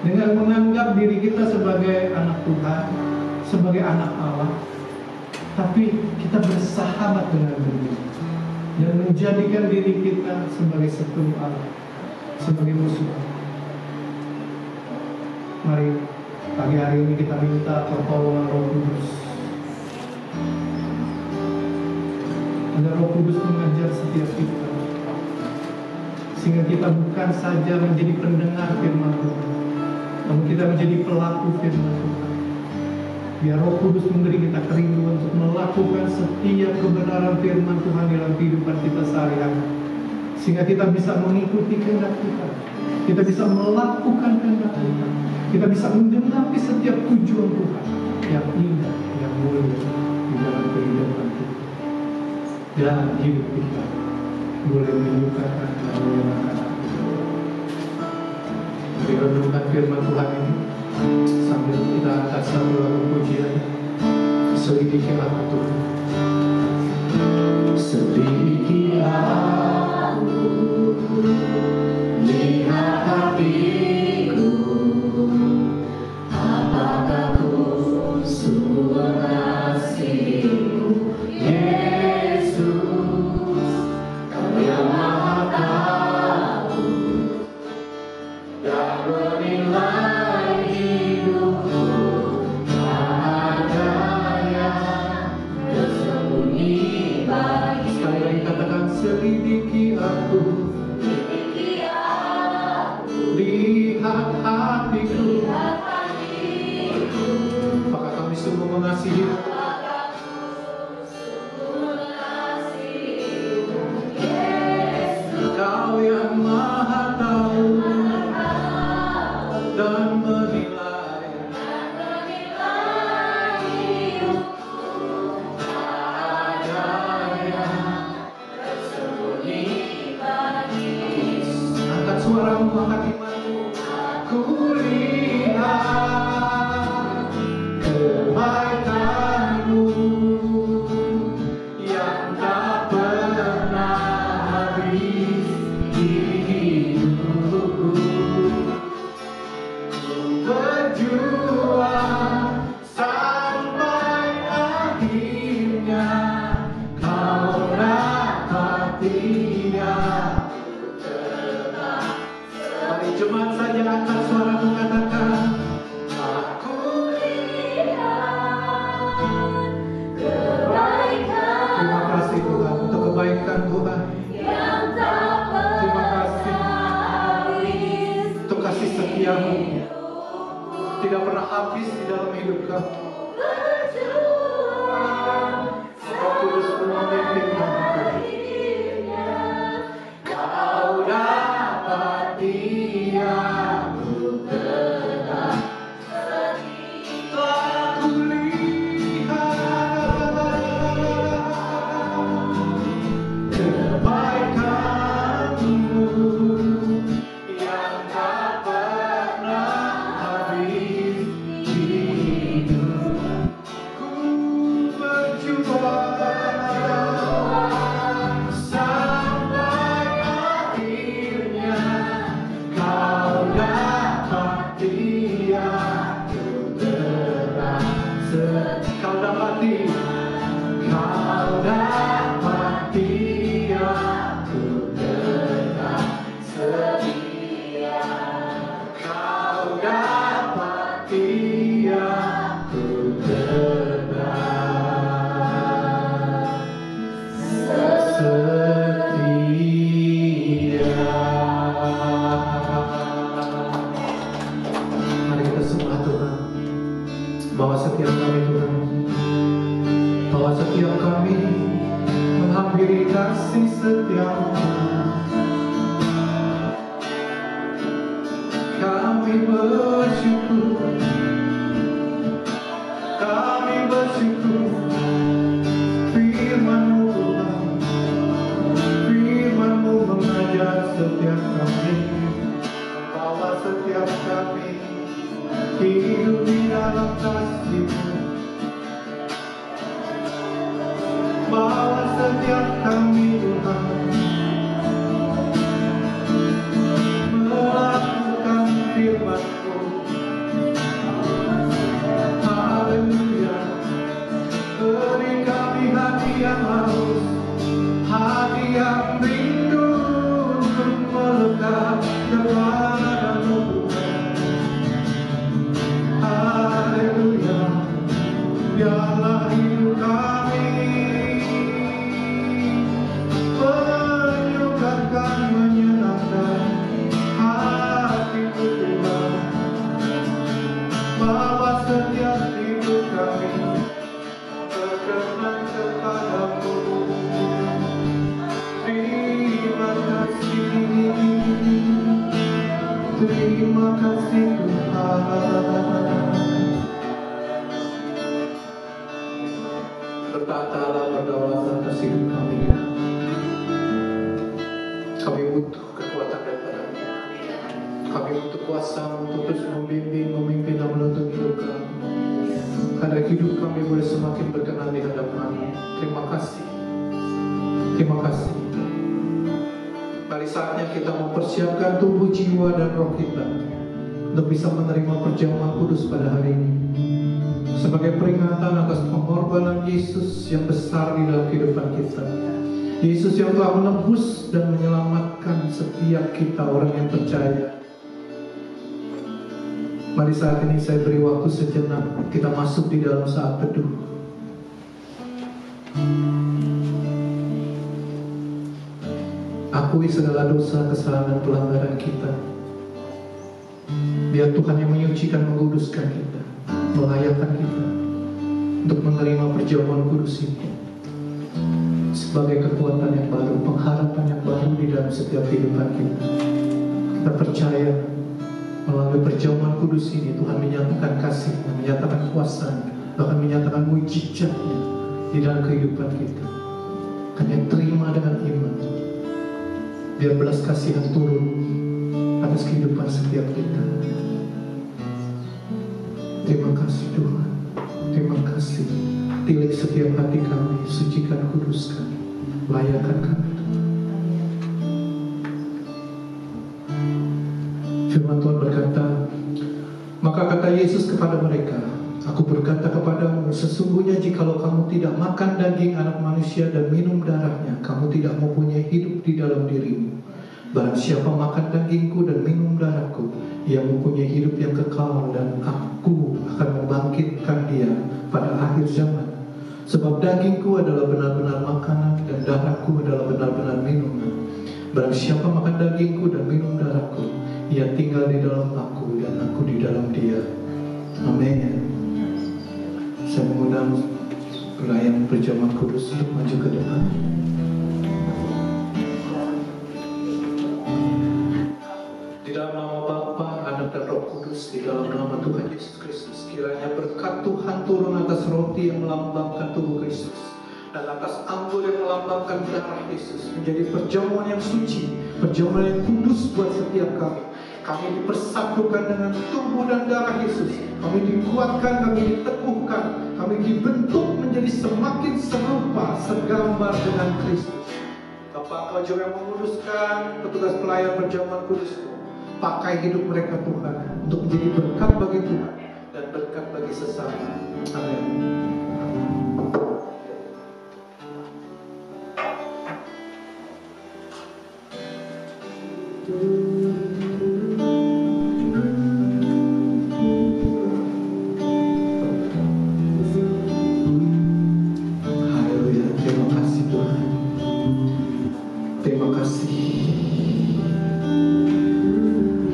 dengan menganggap diri kita sebagai anak Tuhan, sebagai anak Allah, tapi kita bersahabat dengan dunia dan menjadikan diri kita sebagai sekutu Allah, sebagai musuh Allah. Mari pagi hari ini kita minta pertolongan Roh Kudus, agar Roh Kudus mengajar setiap kita, sehingga kita bukan saja menjadi pendengar firman Tuhan, namun kita menjadi pelaku firman Tuhan. Biar Roh Kudus memberi kita kerinduan untuk melakukan setiap kebenaran firman Tuhan dalam kehidupan kita sehari-hari, sehingga kita bisa mengikuti kehendak kita, kita bisa melakukan kehendak Tuhan, kita bisa menggenapi setiap tujuan Tuhan yang indah, yang mulia di dalam kehidupan kita, dan hidup kita boleh menyukakan dan menyenangkan hati kita. Mari renungkan firman Tuhan ini sambil kita angkat satu lagu pujian. Selidikilah Tuhan, selidiki aku, lihat hatiku, apakah ku sungguh mengasihimu, Yesus, Kau yang Maha Tahu dan menilai hidupku, tak ada yang tersembunyi bagi. Sekali lagi katakan, selidiki aku, lihat hatiku, apakah kami sungguh mengasihimu, Kau yang Maha suaramu, angkat imanmu. Ku lihat kebaikanmu yang tak pernah habis di hidupku. Ku berjuang sampai akhirnya kau dapatinya. Mari jemaat saja angkat suaramu, katakan, aku lihat kebaikan. Terima kasih Tuhan untuk kebaikan Tuhan. Terima kasih untuk kasih setiamu, tidak pernah habis di dalam hidup kami. Roh Kudus memimpin kami. Kau dapat dia ku tenang. Telah kulihat kebaikanmu yang tak pernah habis di hidupku. Berjuang sampai akhirnya kau dapat dia ku terang. Kau dapat dia, kau dapat dia ku terang setia. Kau dapat dia ku terang setia. Mari kita sembah Tuhan. Bawa setiap kami Tuhan, bawa setiap kami menghampiri kasih setiamu. Kami bersyukur, kami bersyukur. Firman-Mu Tuhan, Firman-Mu mengajar setiap kami, bawa setiap kami hidup di dalam kasih-Mu. Bawa setiap kami Tuhan melakukan firman-Mu. Haleluya. Beri kami hati yang haus, hati yang rindu untuk melekat kepada-Mu Tuhan. Haleluya. Biarlah hidup kami menyukakan, menyenangkan hati-Mu Tuhan. Bawa setiap hidup kami berkenan kepada-Mu. Terima kasih, terima kasih Tuhan. Bertatalah, berdaulat atas hidup kami. Kami butuh kekuatan daripada-Mu. Kami butuh kuasa untuk terus membimbing, memimpin dan menuntun hidup kami. Karena hidup kami boleh semakin berkenan di hadapan-Mu. Terima kasih. Terima kasih. Mari saatnya kita mempersiapkan tubuh, jiwa, dan roh kita untuk bisa menerima perjamuan kudus pada hari ini sebagai peringatan atas pengorbanan Yesus yang besar di dalam kehidupan kita. Yesus yang telah menebus dan menyelamatkan setiap kita orang yang percaya. Mari saat ini saya beri waktu sejenak, kita masuk di dalam saat teduh. Akui segala dosa, kesalahan, dan pelanggaran kita. Biar Tuhan yang menyucikan, menguduskan kita, melayakkan kita untuk menerima perjamuan kudus ini sebagai kekuatan yang baru, pengharapan yang baru di dalam setiap kehidupan kita. Kita percaya melalui perjamuan kudus ini Tuhan menyatakan kasih-Nya, menyatakan kuasa-Nya, bahkan menyatakan mujizat-Nya di dalam kehidupan kita. Hanya terima dengan iman, biar belas kasihan turun atas kehidupan setiap kita. Terima kasih Tuhan. Terima kasih. Tilik setiap hati kami, sucikan, kuduskan, layakan kami. Firman Tuhan berkata, maka kata Yesus kepada mereka, aku berkata kepadamu, sesungguhnya jikalau kamu tidak makan daging anak manusia dan minum darahnya, kamu tidak mempunyai hidup di dalam dirimu. Barang siapa makan dagingku dan minum darahku, ia mempunyai hidup yang kekal, dan aku akan membangkitkan dia pada akhir zaman. Sebab dagingku adalah benar-benar makanan, dan darahku adalah benar-benar minuman. Barang siapa makan dagingku dan minum darahku, ia tinggal di dalam aku dan aku di dalam dia. Amin. Saya mengundang pelayan perjamuan kudus untuk maju ke depan. Di dalam nama Bapa, Anak dan Roh Kudus, di dalam nama Tuhan Yesus Kristus, kiranya berkat Tuhan turun atas roti yang melambangkan tubuh Kristus dan atas anggur yang melambangkan darah Yesus, menjadi perjamuan yang suci, perjamuan yang kudus buat setiap kami. Kami dipersatukan dengan tubuh dan darah Yesus. Kami dikuatkan, kami diteguhkan, kami dibentuk menjadi semakin serupa, segambar dengan Kristus. Bapak, Engkau juga yang menguruskan petugas pelayan perjamuan kudus. Pakai hidup mereka Tuhan untuk menjadi berkat bagi Tuhan dan berkat bagi sesama. Amin. Haleluya, terima kasih Tuhan. Terima kasih.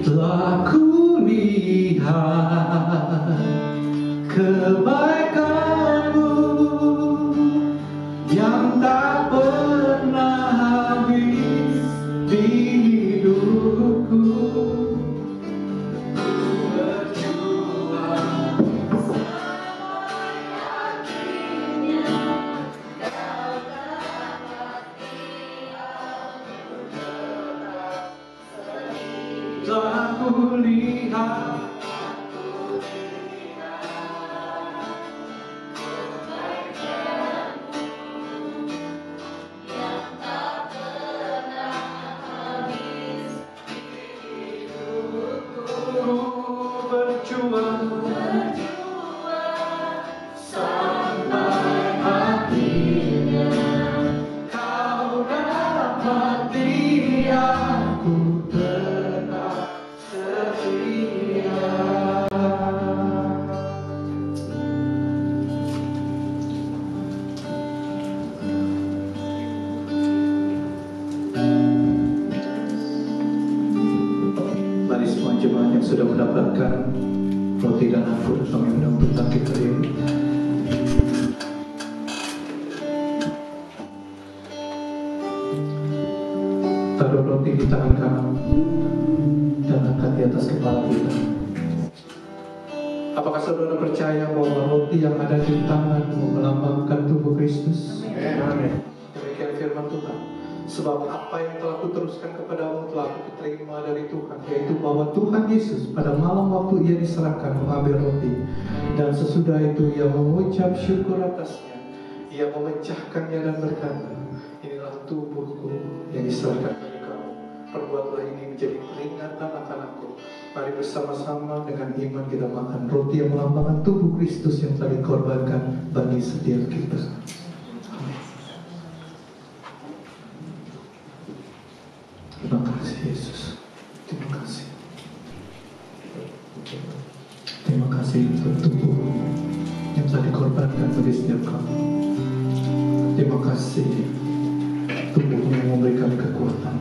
Telah kulihat kebaikan-Mu yang tak pernah habis di hidupku. Berjuang sampai akhirnya Kau dapati aku tetap setia. Telah kulihat sampai akhirnya Kau dapati aku tetap setia. Mari semua jemaat yang sudah mendapatkan roti dan anggur, kami undang untuk bangkit berdiri. Taruh roti di tangan kanan dan angkat di atas kepala kita. Apakah saudara percaya bahwa roti yang ada di tanganmu melambangkan tubuh Kristus? Amin. Demikian firman Tuhan. Sebab apa yang telah kuteruskan kepadamu telah kuterima dari Tuhan, yaitu bahwa Tuhan Yesus pada malam waktu ia diserahkan mengambil roti, dan sesudah itu ia mengucap syukur atasnya, ia memecahkannya dan berkata, inilah tubuhku yang diserahkan bagi kamu. Perbuatlah ini menjadi peringatan akan aku. Mari bersama-sama dengan iman kita makan roti yang melambangkan tubuh Kristus yang telah dikorbankan bagi setiap kita. Terima kasih Yesus. Terima kasih. Terima kasih untuk tubuh yang telah dikorbankan bagi setiap kami. Terima kasih tubuh yang memberikan kekuatan.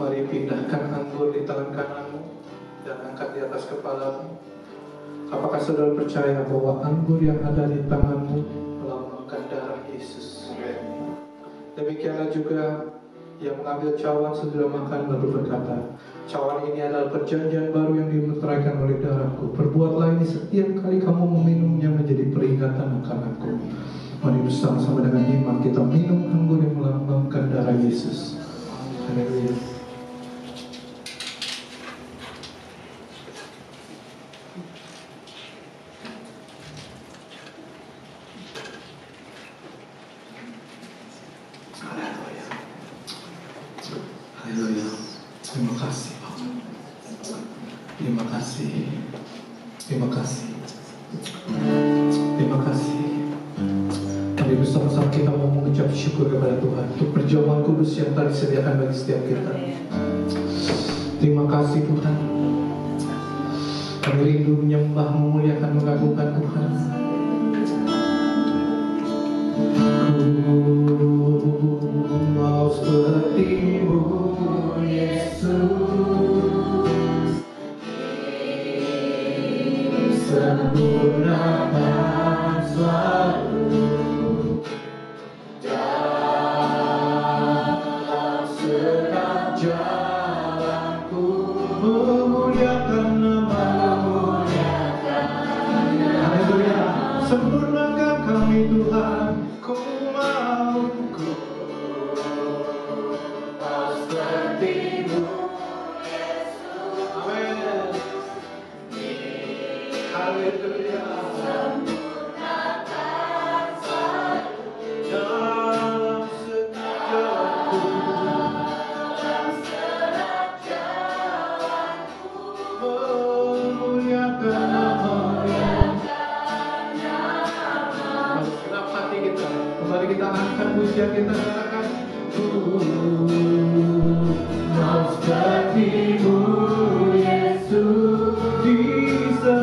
Mari pindahkan anggur di tangan kananmu dan angkat di atas kepalamu. Apakah saudara percaya bahwa anggur yang ada di tanganmu melambangkan darah Yesus? Demikianlah juga yang mengambil cawan sesudah makan lalu berkata, cawan ini adalah perjanjian baru yang dimeteraikan oleh darahku. Perbuatlah ini setiap kali kamu meminumnya menjadi peringatan akan aku. bersama-sama dengan iman kita minum anggur yang melambangkan darah Yesus. Haleluya. Haleluya. Haleluya. Terima kasih Bapak. Terima kasih. Terima kasih. Terima kasih. Mari bersama-sama kita mau mengucap syukur kepada Tuhan untuk perjamuan kudus yang telah disediakan bagi setiap kita. Terima kasih Tuhan. Kami rindu menyembah, memuliakan, mengagungkan Tuhan. Ku mau seperti-Mu Yesus, sempurnakan selalu dalam segala jalanku, memuliakan nama-Mu. Haleluya. Sempurnakan kami Tuhan. Ku mau seperti-Mu Yesus. Amin. Haleluya. Sempurnakan selalu dalam segala jalanku, memuliakan nama-Mu. Segenap hati kita, kembali kita angkat pujian kita, katakan ku mau seperti-Mu Yesus, disempurnakan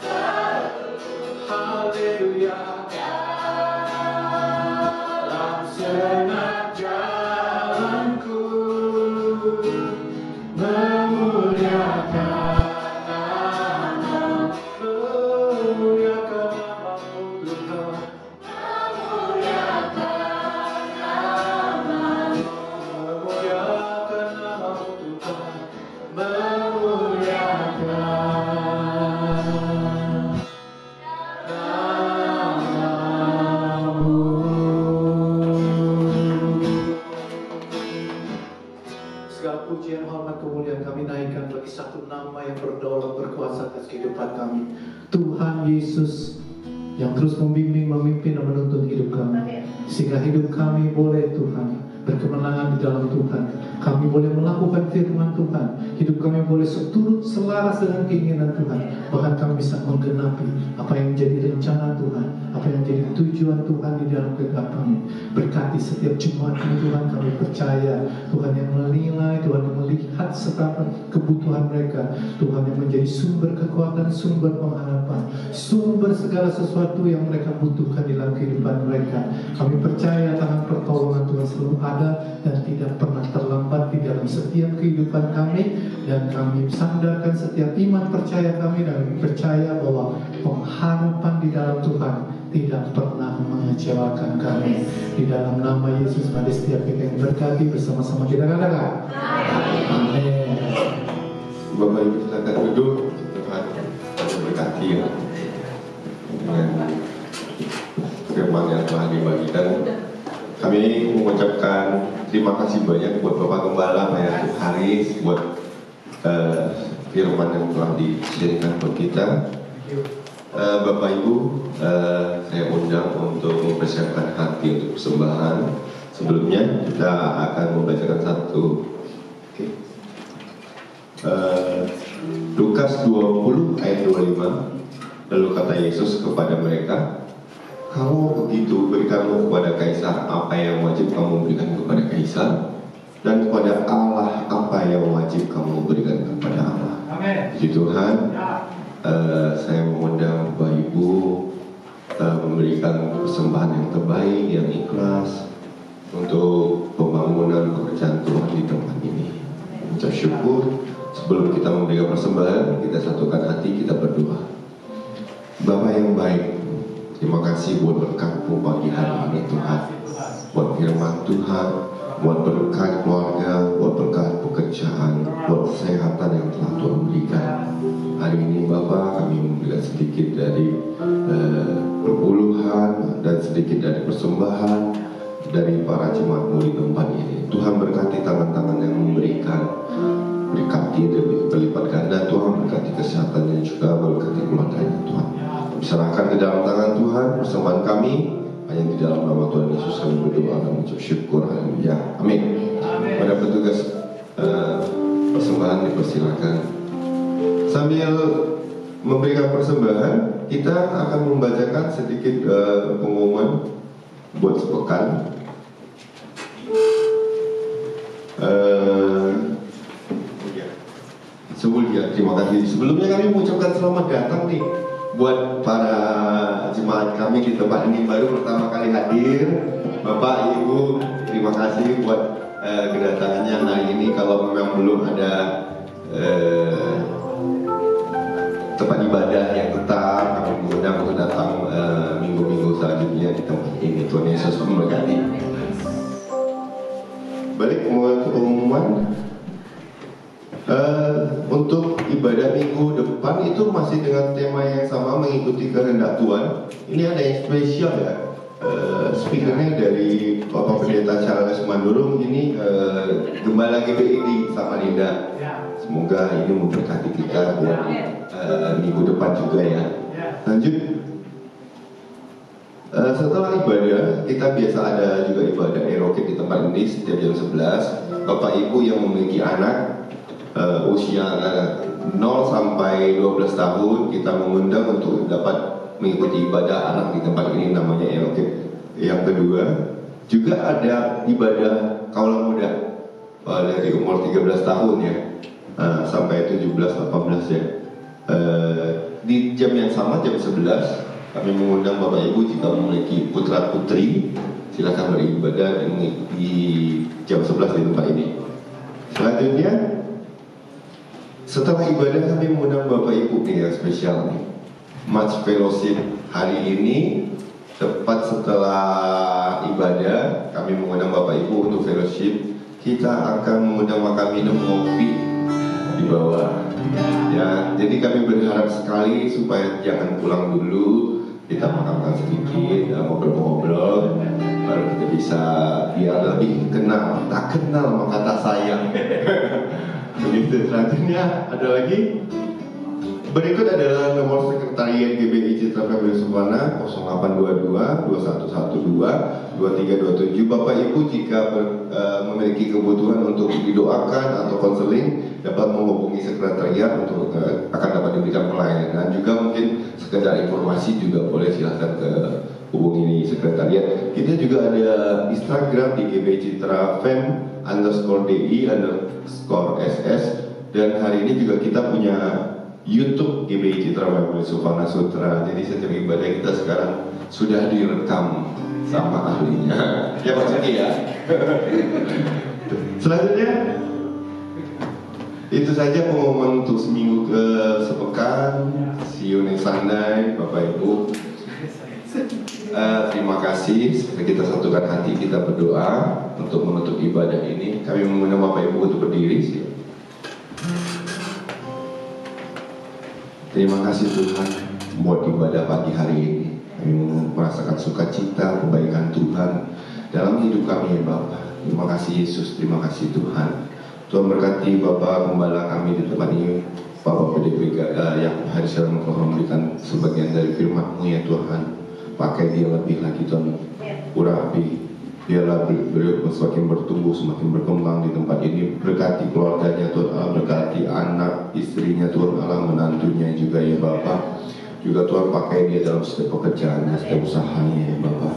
selalu. Haleluya. Dalam segenap jalanku, memuliakan nama-Mu, memuliakan nama-Mu Tuhan, memuliakan nama-Mu, memuliakan nama-Mu Tuhan, memuliakan nama-Mu. Segala pujian, hormat, kemuliaan kami naikkan bagi satu nama yang berdaulat berkuasa atas kehidupan kami, Tuhan Yesus, yang terus membimbing, memimpin, dan menuntun hidup kami, sehingga hidup kami boleh Tuhan berkemenangan di dalam Tuhan. Kami boleh melakukan firman Tuhan. Hidup kami boleh seturut selaras dengan keinginan Tuhan. Bahkan kami bisa menggenapi apa yang menjadi rencana Tuhan, apa yang menjadi tujuan Tuhan di dalam kehidupan kami. Berkati setiap jemaat ini Tuhan, kami percaya Tuhan yang menilai, Tuhan yang melihat serta kebutuhan mereka, Tuhan yang menjadi sumber kekuatan, sumber pengharapan, sumber segala sesuatu yang mereka butuhkan di dalam kehidupan mereka. Kami percaya tangan pertolongan Tuhan selalu ada dan tidak pernah terlambat di dalam setiap kehidupan kami, dan kami sandarkan setiap iman percaya kami dan percaya bahwa pengharapan di dalam Tuhan tidak pernah mengecewakan kami. Di dalam nama Yesus, mari setiap kita yang berkati bersama-sama kita katakan amin. Bapak Ibu silakan duduk. Tuhan berkati ya dengan firman yang telah dibagikan. Kami mengucapkan terima kasih banyak buat Bapak Gembala, Pak Yakub Haris, buat firman yang telah disediakan buat kita. Bapak Ibu, saya undang untuk mempersiapkan hati untuk persembahan. Sebelumnya kita akan membacakan satu Lukas 20 ayat 25. Lalu kata Yesus kepada mereka, "Kamu begitu, berikanmu kepada Kaisar apa yang wajib kamu berikan kepada Kaisar, dan kepada Allah apa yang wajib kamu berikan kepada Allah." Amin. Puji Tuhan. Saya mengundang Bapak Ibu memberikan persembahan yang terbaik, yang ikhlas untuk pembangunan pekerjaan Tuhan di tempat ini. Ucap syukur. Sebelum kita memberikan persembahan, kita satukan hati, kita berdoa. Bapa yang baik, terima kasih buat berkat-Mu pagi hari ini Tuhan, buat firman Tuhan, buat berkat keluarga, buat berkat pekerjaan, buat kesehatan yang telah Tuhan berikan. Hari ini Bapa Bapa, kami memberikan sedikit dari perpuluhan dan sedikit dari persembahan dari para jemaatmu di tempat ini. Tuhan berkati tangan-tangan yang memberikan, berkati berlipat ganda Tuhan, berkati kesehatannya juga, berkati keluarganya Tuhan. Serahkan ke dalam tangan Tuhan persembahan kami, hanya di dalam nama Tuhan Yesus kami berdoa dan mengucap syukur. Haleluya. Amin. Pada petugas persembahan dipersilakan. Sambil memberikan persembahan, kita akan membacakan sedikit pengumuman buat sepekan. Terima kasih. Sebelumnya kami mengucapkan selamat datang nih buat para jemaat kami di tempat ini baru pertama kali hadir. Bapak, Ibu, terima kasih buat kedatangannya hari ini. Kalau memang belum ada tempat ibadah yang tetap, kami mengundang untuk datang minggu-minggu selanjutnya di tempat ini. Tuhan Yesus memberkati. Balik ke pengumuman. Untuk ibadah minggu depan itu masih dengan tema yang sama, mengikuti kehendak Tuhan. Ini ada yang spesial ya. Speakernya dari Bapak Pendeta Charles Mandurung. Ini Gembala GBI di Samarinda. Semoga ini memberkati kita buat minggu depan juga ya. Lanjut. Setelah ibadah, kita biasa ada juga ibadah eroket di tempat ini setiap jam 11. Bapak Ibu yang memiliki anak usia 0 sampai 12 tahun, kita mengundang untuk dapat mengikuti ibadah anak di tempat ini, namanya eroket. Yang kedua, juga ada ibadah kaula muda dari umur 13 tahun ya sampai 17-18 ya. Di jam yang sama, jam 11, kami mengundang Bapak Ibu jika memiliki putra putri, silakan beribadah di jam 11 di tempat ini. Selanjutnya, setelah ibadah kami mengundang Bapak Ibu nih yang spesial nih, Match Fellowship hari ini. Tepat setelah ibadah kami mengundang Bapak Ibu untuk fellowship. Kita akan mengundang makan minum ngopi di bawah ya. Jadi kami berharap sekali supaya jangan pulang dulu, kita makan sedikit, ngobrol-ngobrol, baru kita bisa biar lebih kenal, tak kenal maka kata sayang. Begitu. Selanjutnya ada lagi. Berikut adalah nomor sekretariat GBI Citra Family Suwana 0822 2112 2327. Bapak Ibu jika memiliki kebutuhan untuk didoakan atau konseling dapat menghubungi sekretariat untuk akan dapat diberikan pelayanan. Juga mungkin sekedar informasi juga boleh, silahkan ke hubungi sekretariat. Kita juga ada Instagram di GBI Citra Fam _DI_SS, dan hari ini juga kita punya YouTube GBI Citra Family Suwana Sutra. Jadi setiap ibadah kita sekarang sudah direkam sama ahlinya. Ya Pak Siti ya. Selanjutnya itu saja pengumuman untuk seminggu ke sepekan. See you next Sunday, Bapak Ibu. Terima kasih. Kita satukan hati, kita berdoa untuk menutup ibadah ini. Kami mengundang Bapak Ibu untuk berdiri. Terima kasih Tuhan buat ibadah pagi hari ini. Kami merasakan sukacita, kebaikan Tuhan dalam hidup kami ya Bapak. Terima kasih Yesus, terima kasih Tuhan. Tuhan berkati Bapak Gembala kami di tempat ini, Bapak PDP yang hari sekarang memberikan sebagian dari firman-Mu ya Tuhan. Pakai dia lebih lagi Tuhan, urapi. Biarlah beliau semakin bertumbuh, semakin berkembang di tempat ini. Berkati keluarganya Tuhan Allah, berkati anak, istrinya Tuhan Allah, menantunya juga ya Bapak. Juga Tuhan pakai dia dalam setiap pekerjaannya, setiap usahanya ya Bapak.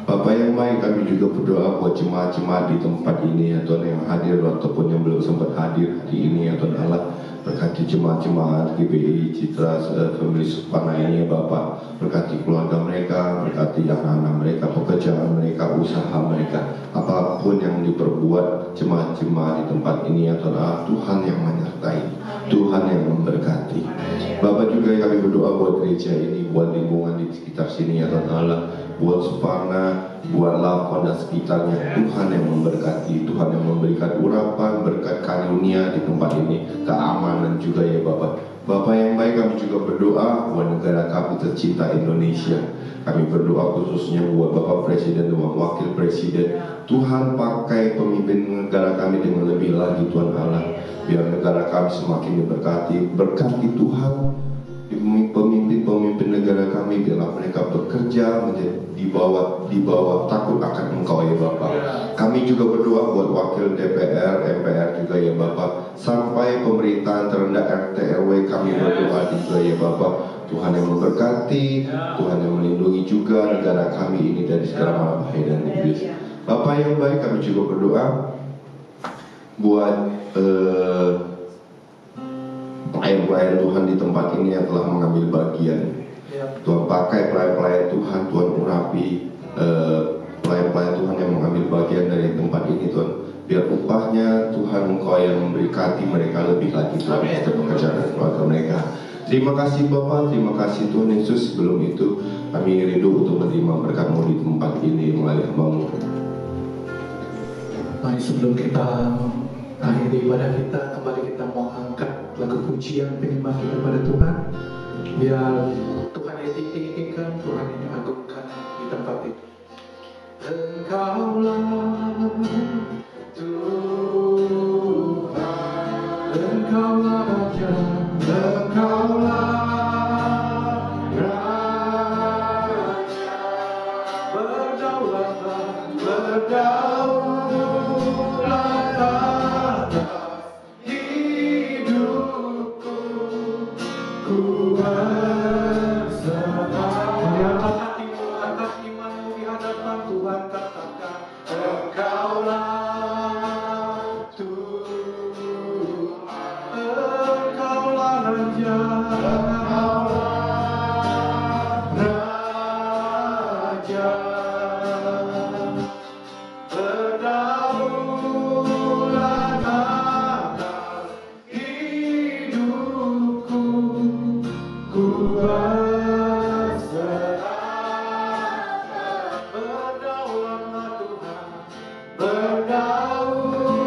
Bapak yang baik, kami juga berdoa buat jemaat-jemaat di tempat ini ya Tuhan, yang hadir ataupun yang belum sempat hadir hari ini ya Tuhan Allah. Berkati jemaat-jemaat GBI Citra Family Suwana ini ya Bapak. Berkati keluarga mereka, berkati anak-anak mereka, pekerjaan mereka, usaha mereka, apapun yang diperbuat jemaat-jemaat di tempat ini ya Tuhan Allah. Tuhan yang menyertai, Tuhan yang memberkati. Bapak juga kami berdoa buat gereja ini, buat lingkungan di sekitar sini ya Tuhan Allah, buat Suwana, buat Lafon dan sekitarnya. Tuhan yang memberkati, Tuhan yang memberikan urapan, berkat karunia di tempat ini, keamanan juga ya Bapak. Bapak yang baik, kami juga berdoa buat negara kami tercinta Indonesia. Kami berdoa khususnya buat Bapak Presiden dan Wakil Presiden. Tuhan pakai pemimpin negara kami dengan lebih lagi Tuhan Allah. Biar negara kami semakin diberkati. Berkati Tuhan pemimpin negara kami, biarlah mereka bekerja di bawah takut akan Engkau ya Bapak. Kami juga berdoa buat wakil DPR, MPR juga ya Bapak. Sampai pemerintahan terendah RT RW kami berdoa juga ya Bapak. Tuhan yang memberkati, Tuhan yang melindungi juga negara kami ini dari segala malapetaka dan iblis. Bapak yang baik, kami juga berdoa buat pelayan-pelayan Tuhan di tempat ini yang telah mengambil bagian. Tuhan pakai pelayan-pelayan Tuhan, Tuhan urapi pelayan-pelayan Tuhan yang mengambil bagian dari tempat ini Tuhan. Biar upahnya Tuhan Engkau yang memberkati mereka lebih lagi Tuhan untuk pekerjaan dan keluarga mereka. Terima kasih Bapak, terima kasih Tuhan Yesus. Sebelum itu kami rindu untuk menerima berkat-Mu di tempat ini melalui hamba-Mu. Mari sebelum kita akhiri ibadah kita, kembali kita mau angkat lagu pujian penyembah kita pada Tuhan. Biar Tuhan yang ditinggikan, Tuhan yang diagungkan di tempat ini. Engkaulah Tuhan, Engkaulah Raja, Engkaulah Raja. Berdaulatlah, berdaulatlah hidupku, ku berserah. Melihatlah hatimu, angkat imanmu di hadapan Tuhan, katakan Engkaulah Tuhan, Engkaulah Raja, Engkaulah Raja. Berdaulat atas hidupku, ku berserah. Berdaulatlah Tuhan, berdaulat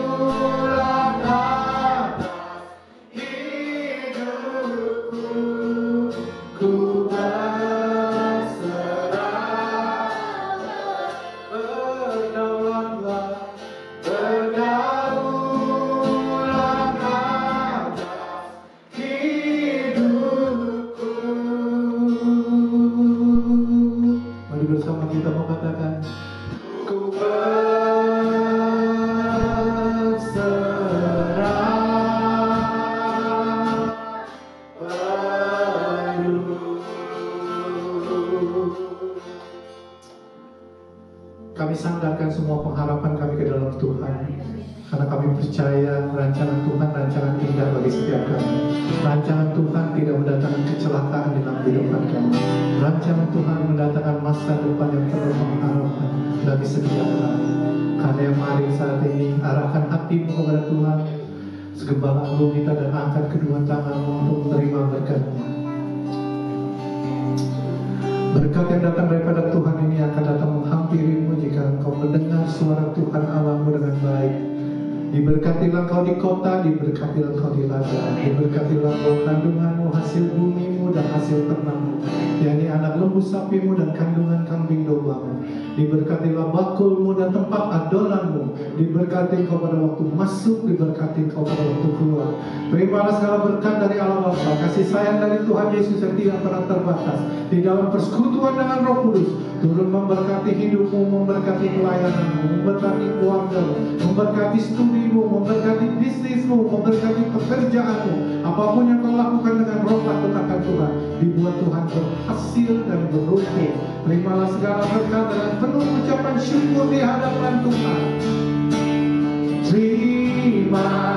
atas hidupku, ku berserah. Berdaulatlah, berdaulat atas hidupku. Mari bersama kita mau katakan, ku berserah padamu. Kami sandarkan semua pengharapan kami ke dalam Tuhan, karena kami percaya rancangan Tuhan rancangan indah bagi setiap kami. Rancangan Tuhan tidak mendatangkan kecelakaan dalam kehidupan kami. Rancangan Tuhan mendatangkan masa depan yang penuh pengharapan bagi setiap kami. Karena yang mari saat ini arahkan hatimu kepada Tuhan, segembala agung kita, dan angkat kedua tanganmu untuk menerima berkat-Nya. Berkat yang datang daripada Tuhan ini akan datang menghampirimu jika engkau mendengar suara Tuhan Allahmu dengan baik. Diberkatilah engkau di kota, diberkatilah engkau di ladang, diberkatilah engkau kandunganmu, hasil bumimu dan hasil ternakmu, yakni anak lembu sapimu dan kandungan kambing dombamu. Diberkatilah bakulmu dan tempat adolanmu, diberkati engkau pada waktu masuk, diberkati engkau pada waktu keluar. Terimalah segala berkat dari Allah Bapa, kasih sayang dari Tuhan Yesus yang tidak pernah terbatas di dalam persekutuan dengan Roh Kudus, turun memberkati hidupmu, memberkati pelayananmu, memberkati keluargamu, memberkati studimu, memberkati bisnismu, memberkati pekerjaanmu. Apapun yang kau lakukan dengan roh takut akan Tuhan, dibuat Tuhan berhasil dan beruntung. Terimalah segala berkat dengan penuh ucapan syukur di hadapan Tuhan. Terima